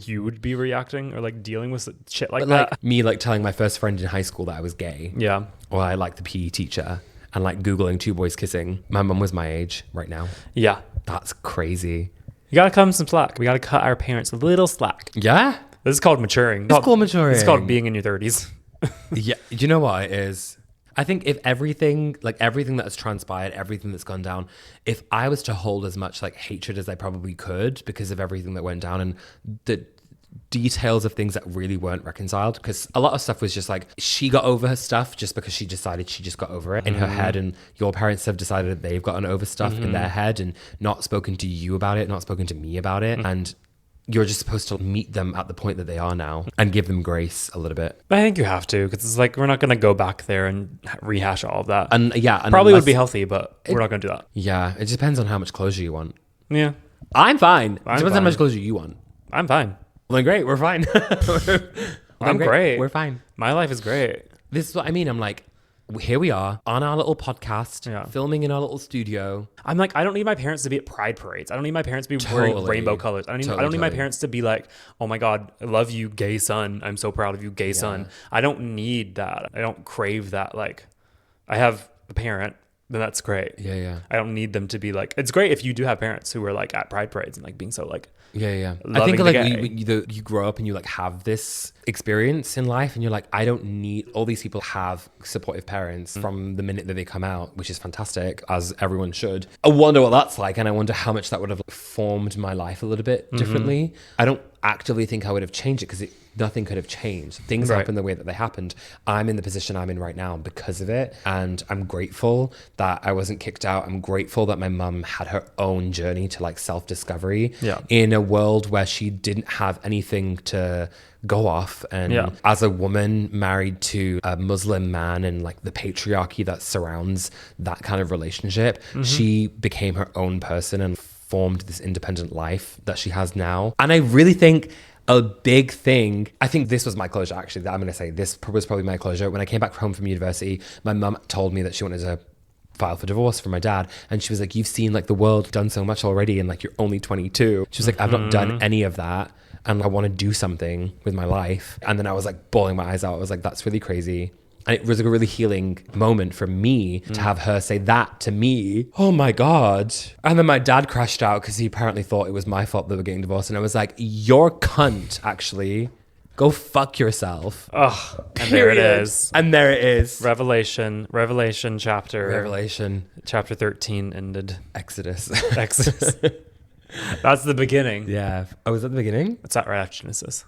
you would be reacting or like dealing with shit like that? Like me like telling my first friend in high school that I was gay. Yeah. Or I liked the PE teacher, and like Googling 2 boys kissing. My mum was my age right now. Yeah. That's crazy. You gotta cut them some slack. We gotta cut our parents a little slack. Yeah. This is called maturing. It's called maturing. It's called being in your 30s. Yeah. Do you know what it is? I think if everything that has transpired, everything that's gone down, if I was to hold as much like hatred as I probably could because of everything that went down and the details of things that really weren't reconciled, because a lot of stuff was just like she got over her stuff just because she decided she just got over it in her head, and your parents have decided that they've gotten over stuff in their head and not spoken to you about it, not spoken to me about it, and you're just supposed to meet them at the point that they are now and give them grace a little bit. But I think you have to, because it's like we're not going to go back there and rehash all of that. And yeah, probably would be healthy, but we're not going to do that. Yeah, it depends on how much closure you want. Yeah, I'm fine. It depends on how fine. much closure you want. I'm fine. Well, great. We're fine. I'm great. We're fine. My life is great. This is what I mean. I'm like, here we are on our little podcast, filming in our little studio. I'm like, I don't need my parents to be at pride parades. I don't need my parents to be wearing rainbow colors. I don't need my parents to be like, oh my God, I love you, gay son. I'm so proud of you, gay son. I don't need that. I don't crave that. Like, I have a parent, then that's great. Yeah. I don't need them to be like, it's great if you do have parents who are like at pride parades and like being so like, I think like you grow up and you like have this experience in life and you're like, I don't need, all these people have supportive parents from the minute that they come out, which is fantastic, as everyone should. I wonder what that's like, and I wonder how much that would have formed my life a little bit differently. I don't actively think I would have changed it, because nothing could have changed. Things happened the way that they happened. I'm in the position I'm in right now because of it, and I'm grateful that I wasn't kicked out. I'm grateful that my mum had her own journey to like self-discovery in a world where she didn't have anything to go off, and as a woman married to a Muslim man and like the patriarchy that surrounds that kind of relationship, she became her own person and formed this independent life that she has now. And I really think a big thing, I think this was my closure actually, that I'm going to say this was probably my closure. When I came back home from university, my mum told me that she wanted to file for divorce from my dad, and she was like, you've seen like the world done so much already and like you're only 22. She was like, I've not done any of that and I want to do something with my life. And then I was like bawling my eyes out. I was like, that's really crazy. And it was like a really healing moment for me to have her say that to me. Oh my God. And then my dad crashed out because he apparently thought it was my fault that we're getting divorced. And I was like, you're cunt, actually. Go fuck yourself. Oh, and there it is. And there it is. Revelation chapter 13 ended. Exodus. That's the beginning. Yeah. Oh, was that the beginning? It's not right after Genesis.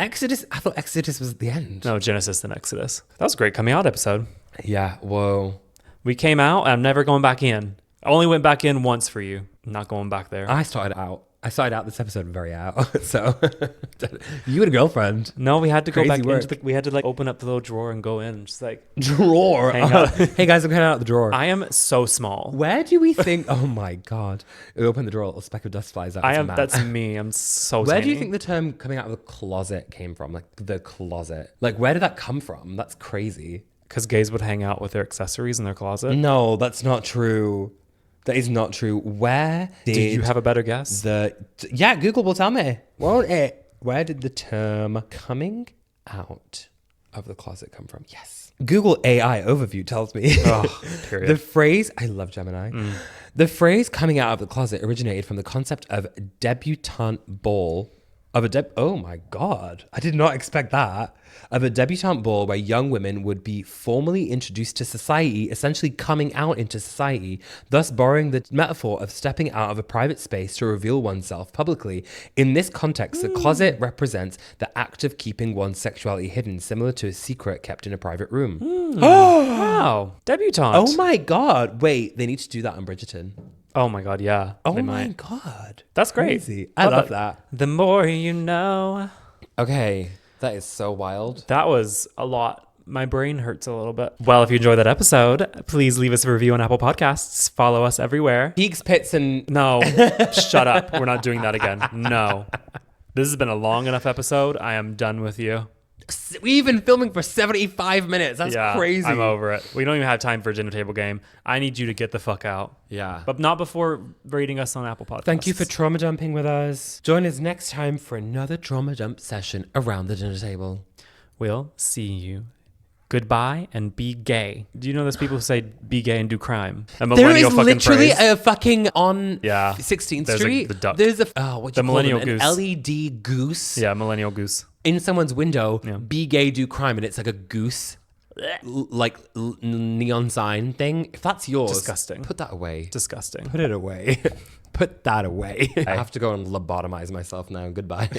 Exodus? I thought Exodus was the end. No, Genesis then Exodus. That was a great coming out episode. Yeah. Whoa. We came out and I'm never going back in. I only went back in once for you. I'm not going back there. I started out this episode very out. So you had a girlfriend. No, we had to Crazy go back work. into we had to like open up the little drawer and go in and just like drawer. hang out. Hey guys, I'm coming out of the drawer. I am so small. Where do we think? Oh my God! We open the drawer, a little speck of dust flies out. I am. That's me. I'm so. Where tiny. do you think the term "coming out of the closet" came from? Like the closet. Like where did that come from? That's crazy. Because gays would hang out with their accessories in their closet. No, that's not true. That is not true. Where did Do you have a better guess? Google will tell me, won't it? Where did the term "coming out of the closet" come from? Yes. Google AI overview tells me. Period. The phrase, I love Gemini. The phrase "coming out of the closet" originated from the concept of debutante ball. Oh my God. I did not expect that. Of a debutante ball where young women would be formally introduced to society, essentially coming out into society, thus borrowing the metaphor of stepping out of a private space to reveal oneself publicly. In this context, the closet represents the act of keeping one's sexuality hidden, similar to a secret kept in a private room. Wow. Debutante. Oh my God. Wait, they need to do that on Bridgerton. Oh my God. Yeah. Oh my God. That's great. Crazy. I love that. The more you know. Okay. That is so wild. That was a lot. My brain hurts a little bit. Well, if you enjoyed that episode, please leave us a review on Apple Podcasts. Follow us everywhere. Peaks, pits, and... No. Shut up. We're not doing that again. No. This has been a long enough episode. I am done with you. We've been filming for 75 minutes. That's crazy. I'm over it. We don't even have time for a dinner table game. I need you to get the fuck out. Yeah. But not before rating us on Apple Podcasts. Thank you for trauma dumping with us. Join us next time for another trauma dump session around the dinner table. We'll see you. Goodbye and be gay. Do you know those people who say be gay and do crime? A millennial there is literally phrase? a fucking on 16th There's Street. the duck. There's what The you millennial call them? goose. An LED goose. Yeah, millennial goose. In someone's window, Yeah. be gay, do crime, and it's like a goose, neon sign thing. If that's yours, Disgusting. Put that away. Disgusting. Put it away. Put that away. I have to go and lobotomize myself now. Goodbye.